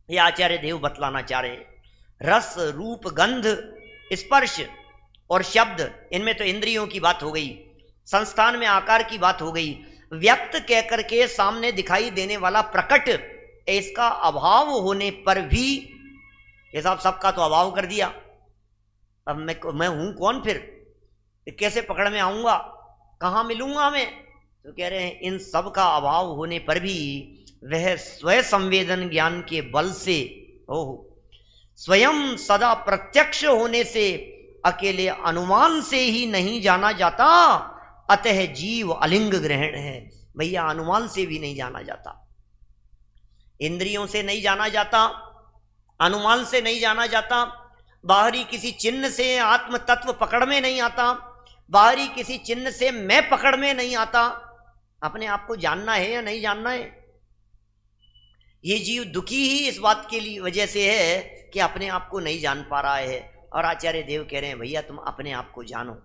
ये आचार्य देव बतलाना चाह रहे हैं। रस रूप गंध स्पर्श और शब्द, इनमें तो इंद्रियों की बात हो गई, संस्थान में आकार की बात हो गई, व्यक्त कहकर के सामने दिखाई देने वाला प्रकट, इसका अभाव होने पर भी ये सबका तो अभाव कर दिया। अब मैं हूं कौन फिर, कैसे पकड़ में आऊंगा, कहां मिलूंगा मैं? तो कह रहे हैं इन सब का अभाव होने पर भी वह स्वयं संवेदन ज्ञान के बल से, स्वयं सदा प्रत्यक्ष होने से अकेले अनुमान से ही नहीं जाना जाता, अतः जीव अलिंग ग्रहण है। भैया अनुमान से भी नहीं जाना जाता, इंद्रियों से नहीं जाना जाता, अनुमान से नहीं जाना जाता, बाहरी किसी चिन्ह से आत्म तत्व पकड़ में नहीं आता, बाहरी किसी चिन्ह से मैं पकड़ में नहीं आता। अपने आप को जानना है या नहीं जानना है? ये जीव दुखी ही इस बात के लिए वजह से है कि अपने आप को नहीं जान पा रहा है। और आचार्य देव कह रहे हैं भैया तुम अपने आप को जानो,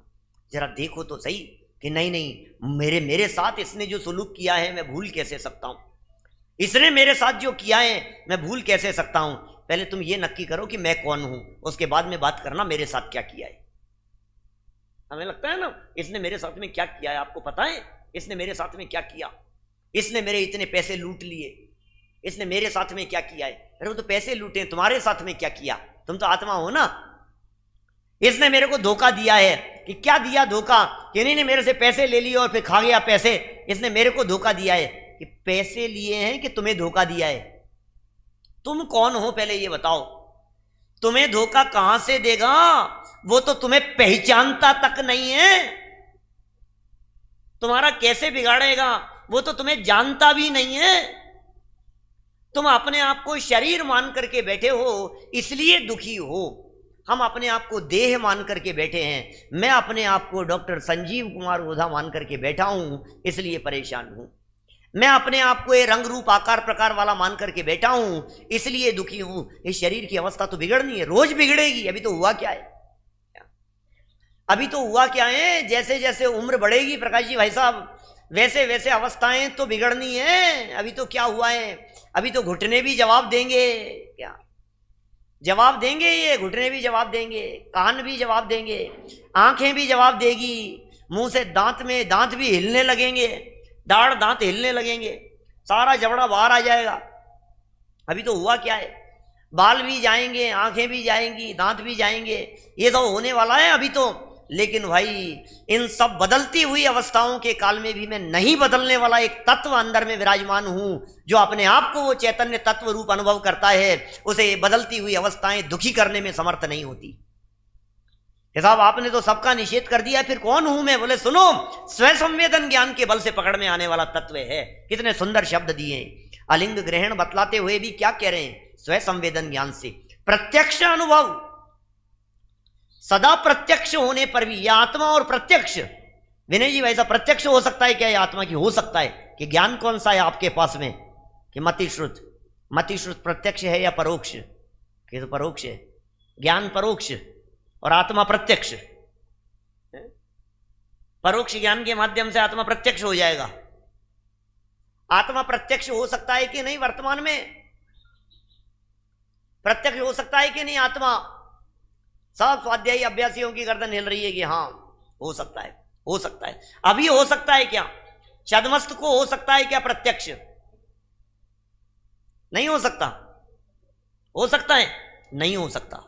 जरा देखो तो सही कि नहीं मेरे साथ इसने जो सुलूक किया है मैं भूल कैसे सकता हूं, इसने मेरे साथ जो किया है मैं भूल कैसे सकता हूं। पहले तुम ये नक्की करो कि मैं कौन हूं, उसके बाद में बात करना मेरे साथ क्या किया है। हमें लगता है ना इसने मेरे साथ में क्या किया है, आपको पता है इसने मेरे साथ में क्या किया, इसने मेरे इतने पैसे लूट लिए, इसने मेरे साथ में क्या किया है। अरे वो तो पैसे लूटे, तुम्हारे साथ में क्या किया, तुम तो आत्मा हो ना। इसने मेरे को धोखा दिया है, कि क्या दिया धोखा, कि नहीं मेरे से पैसे ले लिए और फिर खा गया पैसे। इसने मेरे को धोखा दिया है कि पैसे लिए हैं कि तुम्हें धोखा दिया है। तुम कौन हो पहले ये बताओ, तुम्हें धोखा कहां से देगा, वो तो तुम्हें पहचानता तक नहीं है, तुम्हारा कैसे बिगाड़ेगा, वो तो तुम्हें जानता भी नहीं है। तुम अपने आप को शरीर मान करके बैठे हो इसलिए दुखी हो, हम अपने आप को देह मान करके बैठे हैं। मैं अपने आप को डॉक्टर संजीव कुमार ओझा मान करके बैठा हूं इसलिए परेशान हूं। मैं अपने आप को ये रंग रूप आकार प्रकार वाला मान करके बैठा हूं इसलिए दुखी हूं। इस शरीर की अवस्था तो बिगड़नी है, रोज बिगड़ेगी। अभी तो हुआ क्या है, अभी तो हुआ क्या है, जैसे जैसे उम्र बढ़ेगी प्रकाश जी भाई साहब वैसे वैसे अवस्थाएं तो बिगड़नी है। अभी तो क्या हुआ है, अभी तो घुटने भी जवाब देंगे, क्या जवाब देंगे, ये घुटने भी जवाब देंगे, कान भी जवाब देंगे, आंखें भी जवाब देगी, मुंह से दांत में दांत भी हिलने लगेंगे, दाढ़ दांत हिलने लगेंगे, सारा जबड़ा बाहर आ जाएगा। अभी तो हुआ क्या है, बाल भी जाएंगे, आंखें भी जाएंगी, दांत भी जाएंगे, ये तो होने वाला है अभी तो। लेकिन भाई इन सब बदलती हुई अवस्थाओं के काल में भी मैं नहीं बदलने वाला एक तत्व अंदर में विराजमान हूं, जो अपने आप को वो चैतन्य तत्व रूप अनुभव करता है, उसे बदलती हुई अवस्थाएं दुखी करने में समर्थ नहीं होती। कि साहब आपने तो सबका निषेध कर दिया, फिर कौन हूं मैं? बोले सुनो, स्व संवेदन ज्ञान के बल से पकड़ में आने वाला तत्व है। कितने सुंदर शब्द दिए। अलिंग ग्रहण बतलाते हुए भी क्या कह रहे हैं? स्व संवेदन ज्ञान से प्रत्यक्ष अनुभव, सदा प्रत्यक्ष होने पर भी यह आत्मा और प्रत्यक्ष, विनय जी वैसा प्रत्यक्ष हो सकता है क्या? यह आत्मा की हो सकता है कि ज्ञान कौन सा है आपके पास में? कि मति श्रुत। मति श्रुत प्रत्यक्ष है या परोक्ष? कि तो परोक्ष है। ज्ञान परोक्ष और आत्मा प्रत्यक्ष। परोक्ष ज्ञान के माध्यम से आत्मा प्रत्यक्ष हो जाएगा। आत्मा प्रत्यक्ष हो सकता है कि नहीं? वर्तमान में प्रत्यक्ष हो सकता है कि नहीं आत्मा? सब स्वाध्यायी अभ्यासियों की गर्दन हिल रही है कि हाँ हो सकता है, हो सकता है। अभी हो सकता है क्या? छद्मस्त को हो सकता है क्या प्रत्यक्ष? नहीं हो सकता। हो सकता है? नहीं हो सकता,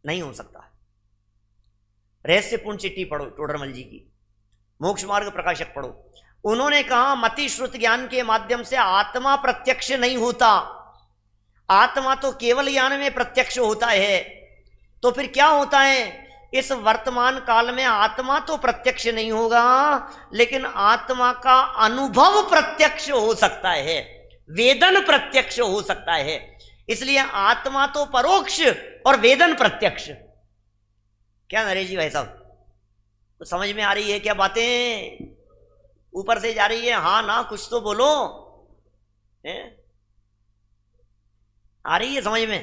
नहीं हो सकता। रहस्यपूर्ण चिट्ठी पढ़ो टोडरमल जी की, मोक्ष मार्ग प्रकाशक पढ़ो। उन्होंने कहा मति श्रुत ज्ञान के माध्यम से आत्मा प्रत्यक्ष नहीं होता, आत्मा तो केवल ज्ञान में प्रत्यक्ष होता है। तो फिर क्या होता है? इस वर्तमान काल में आत्मा तो प्रत्यक्ष नहीं होगा, लेकिन आत्मा का अनुभव प्रत्यक्ष हो सकता है, वेदन प्रत्यक्ष हो सकता है। इसलिए आत्मा तो परोक्ष और वेदन प्रत्यक्ष। क्या नरेश जी भाई साहब, तो समझ में आ रही है क्या बातें? ऊपर से जा रही है हाँ ना, कुछ तो बोलो। आ रही है समझ में?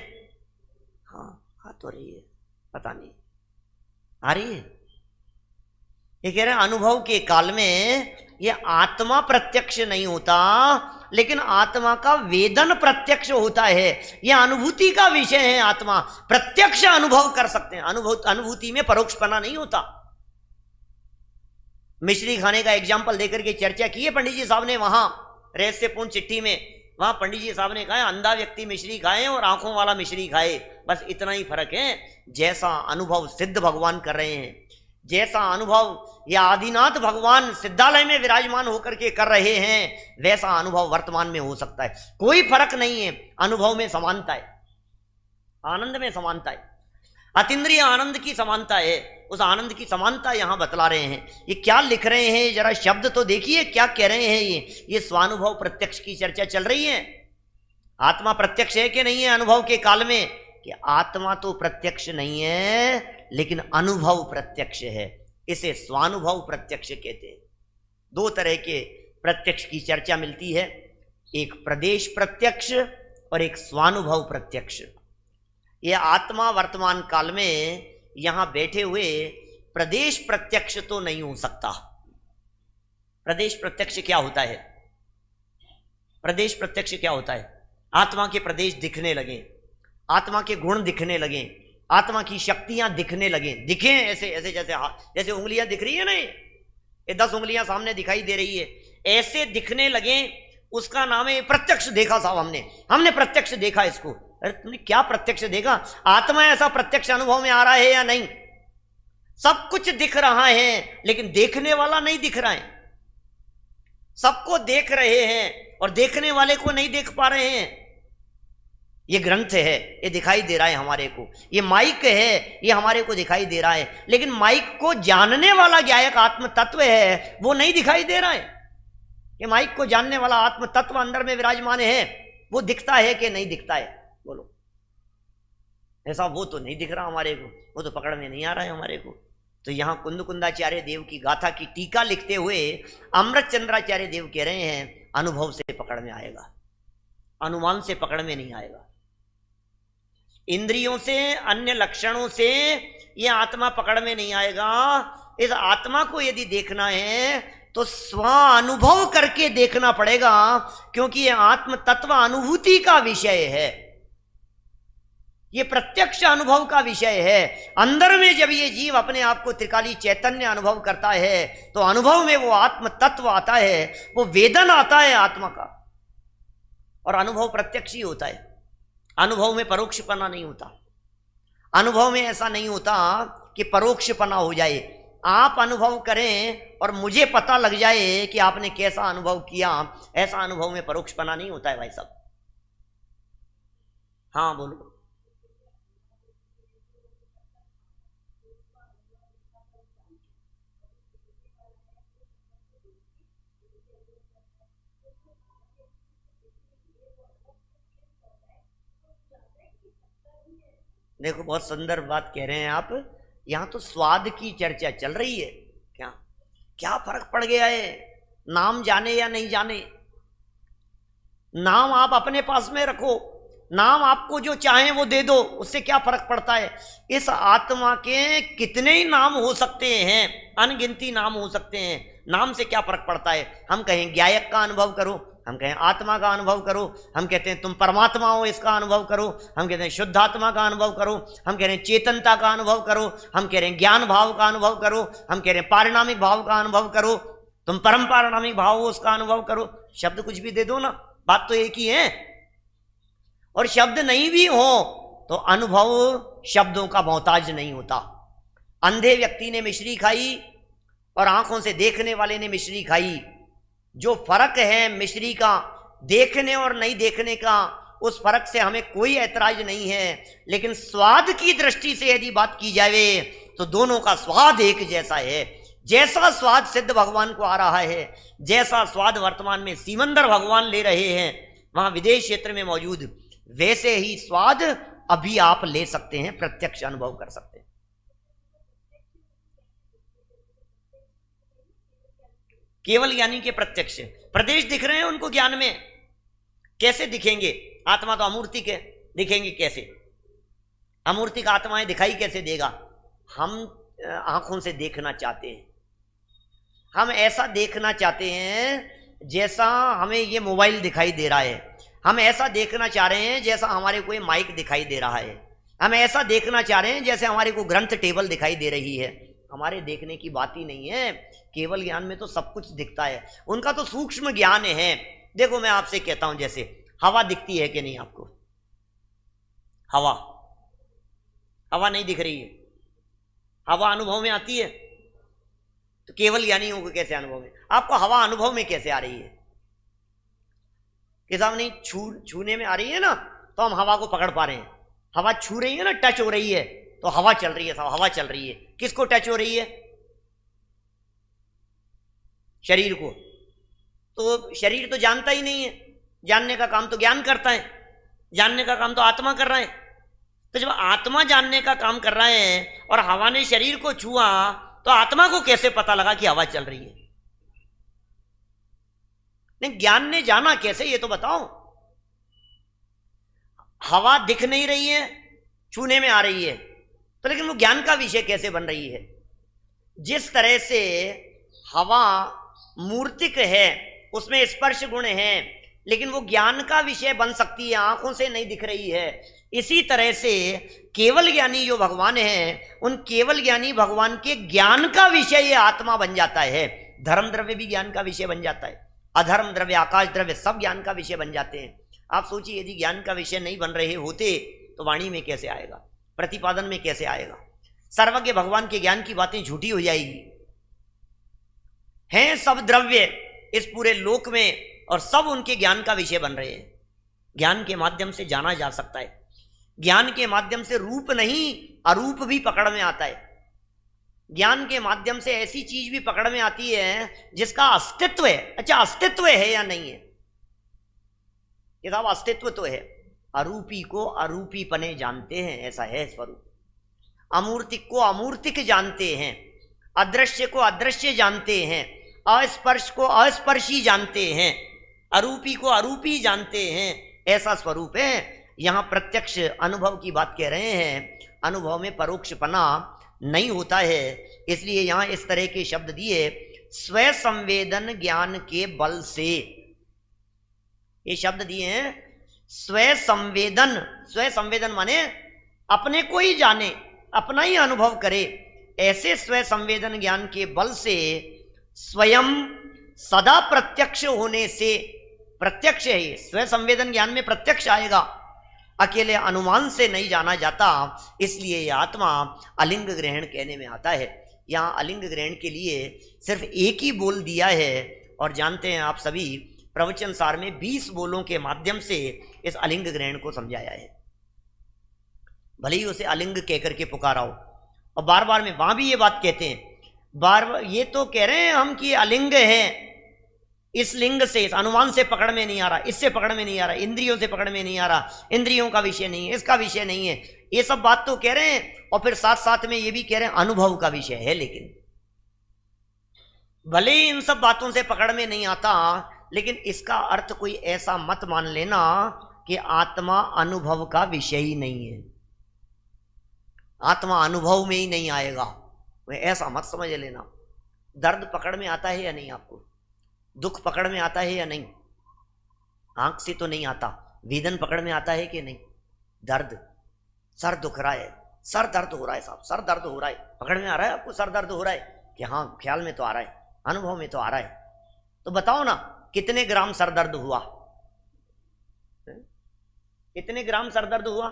हाँ आ तो रही है, पता नहीं आ रही है। ये कह रहे हैं अनुभव के काल में ये आत्मा प्रत्यक्ष नहीं होता, लेकिन आत्मा का वेदन प्रत्यक्ष होता है। यह अनुभूति का विषय है। आत्मा प्रत्यक्ष अनुभव कर सकते हैं, अनुभूति में परोक्षपना नहीं होता। मिश्री खाने का एग्जाम्पल देकर के चर्चा की है पंडित जी साहब ने वहां रहस्यपूर्ण चिट्ठी में। वहां पंडित जी साहब ने कहा अंधा व्यक्ति मिश्री खाए और आंखों वाला मिश्री खाए, बस इतना ही फर्क है। जैसा अनुभव सिद्ध भगवान कर रहे हैं, जैसा अनुभव या आदिनाथ भगवान सिद्धालय में विराजमान होकर के कर रहे हैं, वैसा अनुभव वर्तमान में हो सकता है। कोई फर्क नहीं है, अनुभव में समानता है, आनंद में समानता है, अतीन्द्रिय आनंद की समानता है। उस आनंद की समानता यहां बतला रहे हैं। ये क्या लिख रहे हैं जरा शब्द तो देखिए, क्या कह रहे हैं ये स्वानुभव प्रत्यक्ष की चर्चा चल रही है। आत्मा प्रत्यक्ष है कि नहीं है अनुभव के काल में? कि आत्मा तो प्रत्यक्ष नहीं है, लेकिन अनुभव प्रत्यक्ष है। इसे स्वानुभव प्रत्यक्ष कहते हैं। दो तरह के प्रत्यक्ष की चर्चा मिलती है, एक प्रदेश प्रत्यक्ष और एक स्वानुभव प्रत्यक्ष। यह आत्मा वर्तमान काल में यहां बैठे हुए प्रदेश प्रत्यक्ष तो नहीं हो सकता। प्रदेश प्रत्यक्ष क्या होता है? प्रदेश प्रत्यक्ष क्या होता है? आत्मा के प्रदेश दिखने लगे, आत्मा के गुण दिखने लगे, आत्मा की शक्तियां दिखने लगे। दिखे ऐसे ऐसे जैसे उंगलियां दिख रही है ना, ये 10 उंगलियां सामने दिखाई दे रही है, ऐसे दिखने लगे, उसका नाम है प्रत्यक्ष देखा साहब। हमने प्रत्यक्ष देखा इसको। अरे तुमने क्या प्रत्यक्ष देखा? आत्मा ऐसा प्रत्यक्ष अनुभव में आ रहा है या नहीं? सब कुछ दिख रहा है, लेकिन देखने वाला नहीं दिख रहा है। सबको देख रहे हैं और देखने वाले को नहीं देख पा रहे हैं। ये ग्रंथ है, ये दिखाई दे रहा है हमारे को। ये माइक है, ये हमारे को दिखाई दे रहा है, लेकिन माइक को जानने वाला गायक आत्म तत्व है, वो नहीं दिखाई दे रहा है। ये माइक को जानने वाला आत्म तत्व अंदर में विराजमान है, वो दिखता है कि नहीं दिखता है? बोलो। ऐसा वो तो नहीं दिख रहा हमारे को, वो तो पकड़ में नहीं आ रहा है हमारे को। तो यहां कुंदकुंदाचार्य देव की गाथा की टीका लिखते हुए अमृत चंद्राचार्य देव कह रहे हैं अनुभव से पकड़ में आएगा, अनुमान से पकड़ में नहीं आएगा। इंद्रियों से, अन्य लक्षणों से यह आत्मा पकड़ में नहीं आएगा। इस आत्मा को यदि देखना है तो स्व अनुभव करके देखना पड़ेगा, क्योंकि यह आत्म तत्व अनुभूति का विषय है, ये प्रत्यक्ष अनुभव का विषय है। अंदर में जब ये जीव अपने आप को त्रिकाली चैतन्य अनुभव करता है, तो अनुभव में वो आत्म तत्व आता है, वो वेदन आता है आत्मा का, और अनुभव प्रत्यक्ष ही होता है। अनुभव में परोक्षपना नहीं होता। अनुभव में ऐसा नहीं होता कि परोक्षपना हो जाए। आप अनुभव करें और मुझे पता लग जाए कि आपने कैसा अनुभव किया, ऐसा अनुभव में परोक्षपना नहीं होता है भाई साहब। हाँ बोलो। देखो बहुत सुंदर बात कह रहे हैं आप। यहाँ तो स्वाद की चर्चा चल रही है। क्या क्या फर्क पड़ गया है, नाम जाने या नहीं जाने? नाम आप अपने पास में रखो, नाम आपको जो चाहे वो दे दो, उससे क्या फर्क पड़ता है? इस आत्मा के कितने ही नाम हो सकते हैं, अनगिनती नाम हो सकते हैं, नाम से क्या फर्क पड़ता है? हम कहें ज्ञायक का अनुभव करो, हम कहें आत्मा का अनुभव करो, हम कहते हैं तुम परमात्मा हो इसका अनुभव करो, हम कहते हैं शुद्ध आत्मा का अनुभव करो, हम कह रहे हैं चेतनता का अनुभव करो, हम कह रहे हैं ज्ञान भाव का अनुभव करो, हम कह रहे हैं पारिणामिक भाव का अनुभव करो, तुम परम पारिणामिक भाव हो उसका अनुभव करो। शब्द कुछ भी दे दो ना, बात तो एक ही है। और शब्द नहीं भी हो तो अनुभव शब्दों का मोहताज नहीं होता। अंधे व्यक्ति ने मिश्री खाई और आंखों से देखने वाले ने मिश्री खाई, जो फर्क है मिश्री का देखने और नहीं देखने का, उस फर्क से हमें कोई ऐतराज नहीं है। लेकिन स्वाद की दृष्टि से यदि बात की जाए तो दोनों का स्वाद एक जैसा है। जैसा स्वाद सिद्ध भगवान को आ रहा है, जैसा स्वाद वर्तमान में सीमंदर भगवान ले रहे हैं वहां विदेश क्षेत्र में मौजूद, वैसे ही स्वाद अभी आप ले सकते हैं, प्रत्यक्ष अनुभव कर सकते हैं। केवल ज्ञानी के प्रत्यक्ष प्रदेश दिख रहे हैं उनको ज्ञान में, कैसे दिखेंगे? आत्मा तो अमूर्तिक है, दिखेंगे कैसे? अमूर्तिक आत्माएं दिखाई कैसे देगा? हम आंखों से देखना चाहते हैं, हम ऐसा देखना चाहते हैं जैसा हमें ये मोबाइल दिखाई दे रहा है, हम ऐसा देखना चाह रहे हैं जैसा हमारे को माइक दिखाई दे रहा है, हम ऐसा देखना चाह रहे हैं जैसे हमारे को ग्रंथ टेबल दिखाई दे रही है। हमारे देखने की बात ही नहीं है। केवल ज्ञान में तो सब कुछ दिखता है, उनका तो सूक्ष्म ज्ञान है। देखो मैं आपसे कहता हूं, जैसे हवा दिखती है कि नहीं आपको? हवा हवा नहीं दिख रही है, हवा अनुभव में आती है, तो केवल ज्ञानियों को कैसे अनुभव में? आपको हवा अनुभव में कैसे आ रही है? कि साहब नहीं छूने में आ रही है ना, तो हम हवा को पकड़ पा रहे हैं। हवा छू रही है ना, टच हो रही है, तो हवा चल रही है साहब, हवा चल रही है। किसको टच हो रही है? शरीर को। तो शरीर तो जानता ही नहीं है, जानने का काम तो ज्ञान करता है, जानने का काम तो आत्मा कर रहा है। तो जब आत्मा जानने का काम कर रहा है और हवा ने शरीर को छुआ, तो आत्मा को कैसे पता लगा कि हवा चल रही है? नहीं, ज्ञान ने जाना कैसे, ये तो बताओ। हवा दिख नहीं रही है, छूने में आ रही है, तो लेकिन वो ज्ञान का विषय कैसे बन रही है? जिस तरह से हवा मूर्तिक है, उसमें स्पर्श गुण है, लेकिन वो ज्ञान का विषय बन सकती है, आंखों से नहीं दिख रही है। इसी तरह से केवल ज्ञानी जो भगवान है, उन केवल ज्ञानी भगवान के ज्ञान का विषय ये आत्मा बन जाता है। धर्म द्रव्य भी ज्ञान का विषय बन जाता है, अधर्म द्रव्य, आकाश द्रव्य सब ज्ञान का विषय बन जाते हैं। आप सोचिए, यदि ज्ञान का विषय नहीं बन रहे होते तो वाणी में कैसे आएगा, प्रतिपादन में कैसे आएगा? सर्वज्ञ भगवान के ज्ञान की बातें झूठी हो जाएगी। हैं सब द्रव्य इस पूरे लोक में और सब उनके ज्ञान का विषय बन रहे हैं। ज्ञान के माध्यम से जाना जा सकता है, ज्ञान के माध्यम से रूप नहीं अरूप भी पकड़ में आता है। ज्ञान के माध्यम से ऐसी चीज भी पकड़ में आती है जिसका अस्तित्व है। अच्छा, अस्तित्व है या नहीं है? ये साहब अस्तित्व तो है। अरूपी को अरूपी पने जानते हैं, ऐसा है स्वरूप। अमूर्तिक को अमूर्तिक जानते हैं, अदृश्य को अदृश्य जानते हैं, अस्पर्श को अस्पर्शी जानते हैं, अरूपी को अरूपी जानते हैं, ऐसा स्वरूप है। यहां प्रत्यक्ष अनुभव की बात कह रहे हैं, अनुभव में परोक्षपना नहीं होता है। इसलिए यहां इस तरह के शब्द दिए, स्व संवेदन ज्ञान के बल से। ये शब्द दिए हैं स्व संवेदन। स्व संवेदन माने अपने को ही जाने, अपना ही अनुभव करे। ऐसे स्व संवेदन ज्ञान के बल से स्वयं सदा प्रत्यक्ष होने से, प्रत्यक्ष है ये, स्व संवेदन ज्ञान में प्रत्यक्ष आएगा, अकेले अनुमान से नहीं जाना जाता। इसलिए यह आत्मा अलिंग ग्रहण कहने में आता है। यहाँ अलिंग ग्रहण के लिए सिर्फ एक ही बोल दिया है, और जानते हैं आप सभी प्रवचन सार में 20 बोलों के माध्यम से इस अलिंग ग्रहण को समझाया है। भले ही उसे अलिंग कहकर के पुकारा हो, और बार बार में वहां भी ये बात कहते हैं, बार बार ये तो कह रहे हैं हम कि अलिंग है, इस लिंग से, इस अनुमान से पकड़ में नहीं आ रहा, इससे पकड़ में नहीं आ रहा, इंद्रियों से पकड़ में नहीं आ रहा, इंद्रियों का विषय नहीं है, इसका विषय नहीं है, ये सब बात तो कह रहे हैं। और फिर साथ साथ में ये भी कह रहे हैं अनुभव का विषय है। लेकिन भले ही इन सब बातों से पकड़ में नहीं आता, लेकिन इसका अर्थ कोई ऐसा मत मान लेना कि आत्मा अनुभव का विषय ही नहीं है, आत्मा अनुभव में ही नहीं आएगा, वह ऐसा मत समझ लेना। दर्द पकड़ में आता है या नहीं आपको? दुख पकड़ में आता है या नहीं? आंख से तो नहीं आता, वेदन पकड़ में आता है कि नहीं? दर्द, सर दुख रहा है, सर दर्द हो रहा है साहब, सर दर्द हो रहा है, पकड़ में आ रहा है आपको? सर दर्द हो रहा है कि हाँ, ख्याल में तो आ रहा है, अनुभव में तो आ रहा है। तो बताओ ना, कितने ग्राम सर दर्द हुआ? कितने ग्राम सर दर्द हुआ?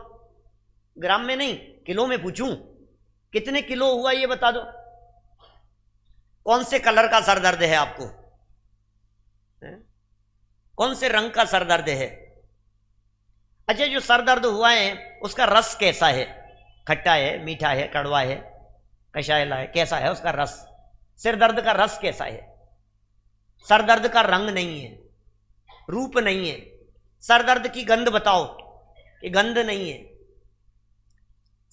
ग्राम में नहीं, किलो में पूछूं, कितने किलो हुआ ये बता दो। कौन से कलर का सर दर्द है आपको? कौन से रंग का सर दर्द है? अच्छा, जो सर दर्द हुआ है उसका रस कैसा है? खट्टा है, मीठा है, कड़वा है, कषायला है, कैसा है उसका रस? सिर दर्द का रस कैसा है? सर दर्द का रंग नहीं है, रूप नहीं है। सर दर्द की गंध बताओ कि गंध नहीं है।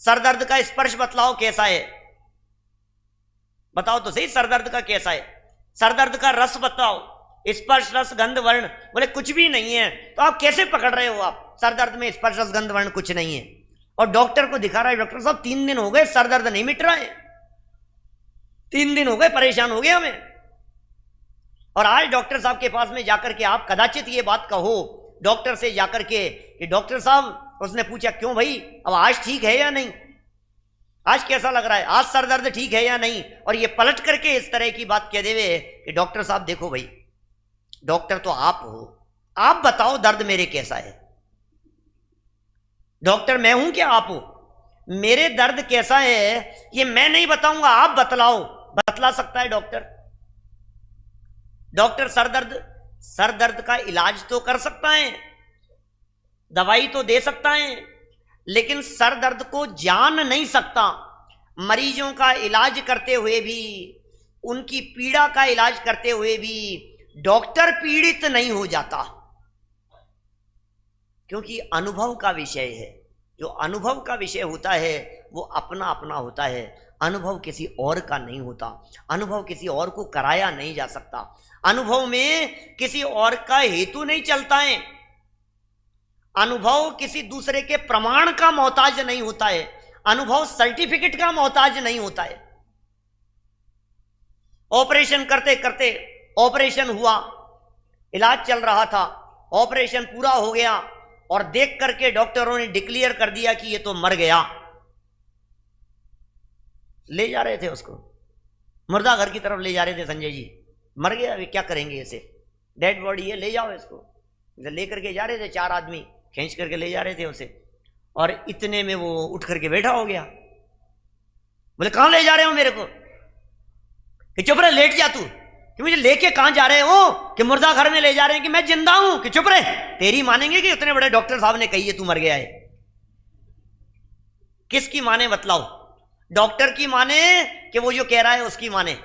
सर दर्द का स्पर्श बतलाओ कैसा है? बताओ तो सही, सर दर्द का कैसा है? सर दर्द का रस बताओ, स्पर्श रस गंध वर्ण, बोले कुछ भी नहीं है। तो आप कैसे पकड़ रहे हो? आप सर दर्द में स्पर्श रस गंध वर्ण कुछ नहीं है, और डॉक्टर को दिखा रहा है, डॉक्टर साहब 3 दिन हो गए सर दर्द नहीं मिट रहा है, 3 दिन हो गए, परेशान हो गए हमें। और आज डॉक्टर साहब के पास में जाकर के आप कदाचित ये बात कहो डॉक्टर से जाकर के कि डॉक्टर साहब, उसने पूछा क्यों भाई, अब आज ठीक है या नहीं, आज कैसा लग रहा है, आज सर दर्द ठीक है या नहीं? और ये पलट करके इस तरह की बात कह देवे कि डॉक्टर साहब देखो भाई, डॉक्टर तो आप हो, आप बताओ दर्द मेरे कैसा है? डॉक्टर मैं हूं क्या आप हो? मेरे दर्द कैसा है ये मैं नहीं बताऊंगा, आप बतलाओ। बतला सकता है डॉक्टर? डॉक्टर सर दर्द का इलाज तो कर सकता है, दवाई तो दे सकता है, लेकिन सर दर्द को जान नहीं सकता। मरीजों का इलाज करते हुए भी, उनकी पीड़ा का इलाज करते हुए भी डॉक्टर पीड़ित नहीं हो जाता, क्योंकि अनुभव का विषय है। जो अनुभव का विषय होता है वो अपना अपना होता है, अनुभव किसी और का नहीं होता, अनुभव किसी और को कराया नहीं जा सकता, अनुभव में किसी और का हेतु नहीं चलता है, अनुभव किसी दूसरे के प्रमाण का मोहताज नहीं होता है, अनुभव सर्टिफिकेट का मोहताज नहीं होता है। ऑपरेशन करते करते ऑपरेशन हुआ, इलाज चल रहा था, ऑपरेशन पूरा हो गया और देख करके डॉक्टरों ने डिक्लेयर कर दिया कि ये तो मर गया। ले जा रहे थे उसको, मुर्दा घर की तरफ ले जा रहे थे, संजय जी मर गया, अभी क्या करेंगे इसे, डेड बॉडी है, ले जाओ इसको। ले करके जा रहे थे, 4 आदमी खींच करके ले जा रहे थे उसे, और इतने में वो उठ करके बैठा हो गया। बोले कहां ले जा रहे हो मेरे को? कि चुप रहे, लेट जा तू, कि मुझे लेके कहां जा रहे हो? कि मुर्दा घर में ले जा रहे हैं, कि मैं जिंदा हूं। कि चुप रहे, तेरी मानेंगे कि उतने बड़े डॉक्टर साहब ने कही है तू मर गया है? किसकी माने बतलाओ? डॉक्टर की माने कि वो जो कह रहा है उसकी माने?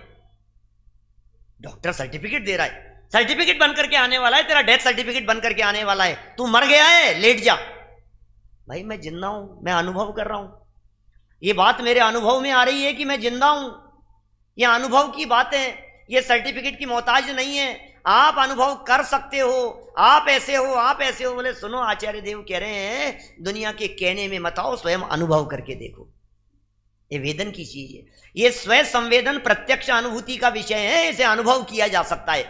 डॉक्टर सर्टिफिकेट दे रहा है, सर्टिफिकेट बन करके आने वाला है, तेरा डेथ सर्टिफिकेट बन करके आने वाला है, तू मर गया है, लेट जा। भाई मैं जिंदा हूं, मैं अनुभव कर रहा हूं, ये बात मेरे अनुभव में आ रही है कि मैं जिंदा हूं, ये अनुभव की बात है, ये सर्टिफिकेट की मोहताज नहीं है। आप अनुभव कर सकते हो, आप ऐसे हो, आप ऐसे हो। बोले सुनो, आचार्य देव कह रहे हैं दुनिया के कहने में मत आओ, स्वयं अनुभव करके देखो। ये वेदन की चीज है, ये स्वयं संवेदन प्रत्यक्ष अनुभूति का विषय है, इसे अनुभव किया जा सकता है।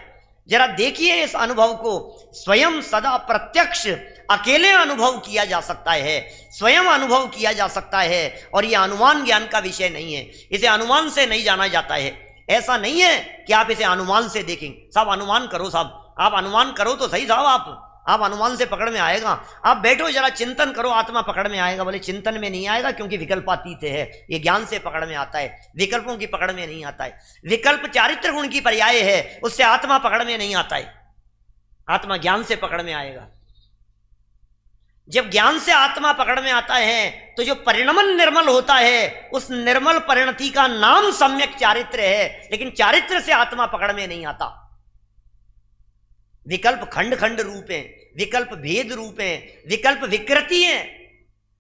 जरा देखिए इस अनुभव को, स्वयं सदा प्रत्यक्ष अकेले अनुभव किया जा सकता है, स्वयं अनुभव किया जा सकता है, और यह अनुमान ज्ञान का विषय नहीं है, इसे अनुमान से नहीं जाना जाता है। ऐसा नहीं है कि आप इसे अनुमान से देखेंगे। साहब अनुमान करो, साहब आप अनुमान करो तो सही साहब, आप अनुमान से पकड़ में आएगा। आप बैठो जरा चिंतन करो, आत्मा पकड़ में आएगा। बोले चिंतन में नहीं आएगा क्योंकि विकल्पातीत है, ये ज्ञान से पकड़ में आता है, विकल्पों की पकड़ में नहीं आता है। विकल्प चारित्र गुण की पर्याय है, उससे आत्मा पकड़ में नहीं आता है, आत्मा ज्ञान से पकड़ में आएगा। जब ज्ञान से आत्मा पकड़ में आता है तो जो परिणमन निर्मल होता है, उस निर्मल परिणति का नाम सम्यक चारित्र है, लेकिन चारित्र से आत्मा पकड़ में नहीं आता। विकल्प खंड खंड रूप हैं, विकल्प भेद रूप हैं, विकल्प विकृति हैं,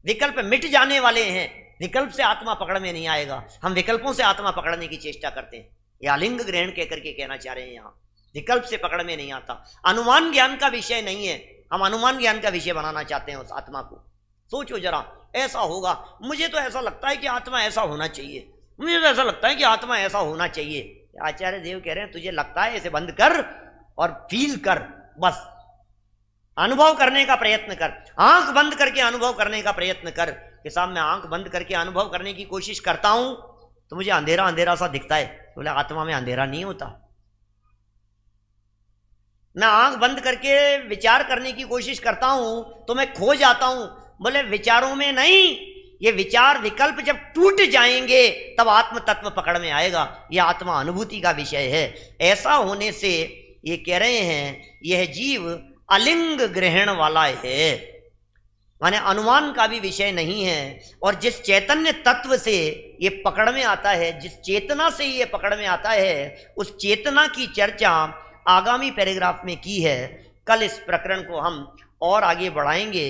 विकल्प मिट जाने वाले हैं। विकल्प से आत्मा पकड़ में नहीं आएगा। हम विकल्पों से आत्मा पकड़ने की चेष्टा करते हैं। यह अलिंग ग्रहण कह करके कहना चाह रहे हैं यहाँ, विकल्प से पकड़ में नहीं आता। अनुमान ज्ञान का विषय नहीं है, हम अनुमान ज्ञान का विषय बनाना चाहते हैं उस आत्मा को। सोचो जरा, ऐसा होगा, मुझे तो ऐसा लगता है कि आत्मा ऐसा होना चाहिए, मुझे तो ऐसा लगता है कि आत्मा ऐसा होना चाहिए। आचार्य देव कह रहे हैं तुझे लगता है, इसे बंद कर और फील कर, बस अनुभव करने का प्रयत्न कर, आंख बंद करके अनुभव करने का प्रयत्न कर। कि साहब मैं आंख बंद करके अनुभव करने की कोशिश करता हूं तो मुझे अंधेरा अंधेरा सा दिखता है। बोले आत्मा में अंधेरा नहीं होता। मैं आंख बंद करके विचार करने की कोशिश करता हूं तो मैं खो जाता हूं। बोले विचारों में नहीं, ये विचार विकल्प जब टूट जाएंगे तब आत्म तत्व पकड़ में आएगा। यह आत्मा अनुभूति का विषय है। ऐसा होने से ये कह रहे हैं यह जीव अलिंग ग्रहण वाला है, माने अनुमान का भी विषय नहीं है। और जिस चैतन्य तत्व से ये पकड़ में आता है, जिस चेतना से ये पकड़ में आता है, उस चेतना की चर्चा आगामी पैराग्राफ में की है। कल इस प्रकरण को हम और आगे बढ़ाएंगे।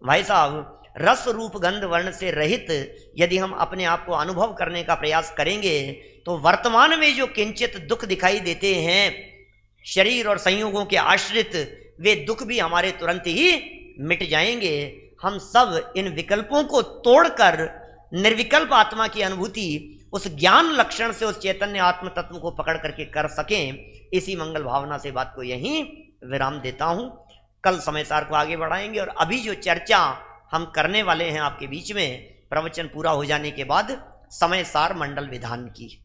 भाई साहब, रस रूप गंध वर्ण से रहित यदि हम अपने आप को अनुभव करने का प्रयास करेंगे तो वर्तमान में जो किंचित दुख दिखाई देते हैं शरीर और संयोगों के आश्रित, वे दुख भी हमारे तुरंत ही मिट जाएंगे। हम सब इन विकल्पों को तोड़कर निर्विकल्प आत्मा की अनुभूति उस ज्ञान लक्षण से उस चैतन्य आत्म तत्व को पकड़ करके कर सकें। इसी मंगल भावना से बात को यहीं विराम देता हूं। कल समय सार को आगे बढ़ाएंगे। और अभी जो चर्चा हम करने वाले हैं आपके बीच में, प्रवचन पूरा हो जाने के बाद समय सार मंडल विधान की,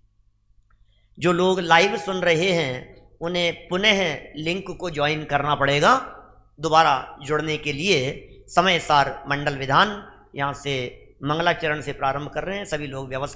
जो लोग लाइव सुन रहे हैं उन्हें पुनः लिंक को ज्वाइन करना पड़ेगा दोबारा जुड़ने के लिए। समय सार मंडल विधान यहाँ से मंगलाचरण से प्रारंभ कर रहे हैं। सभी लोग व्यवस्थित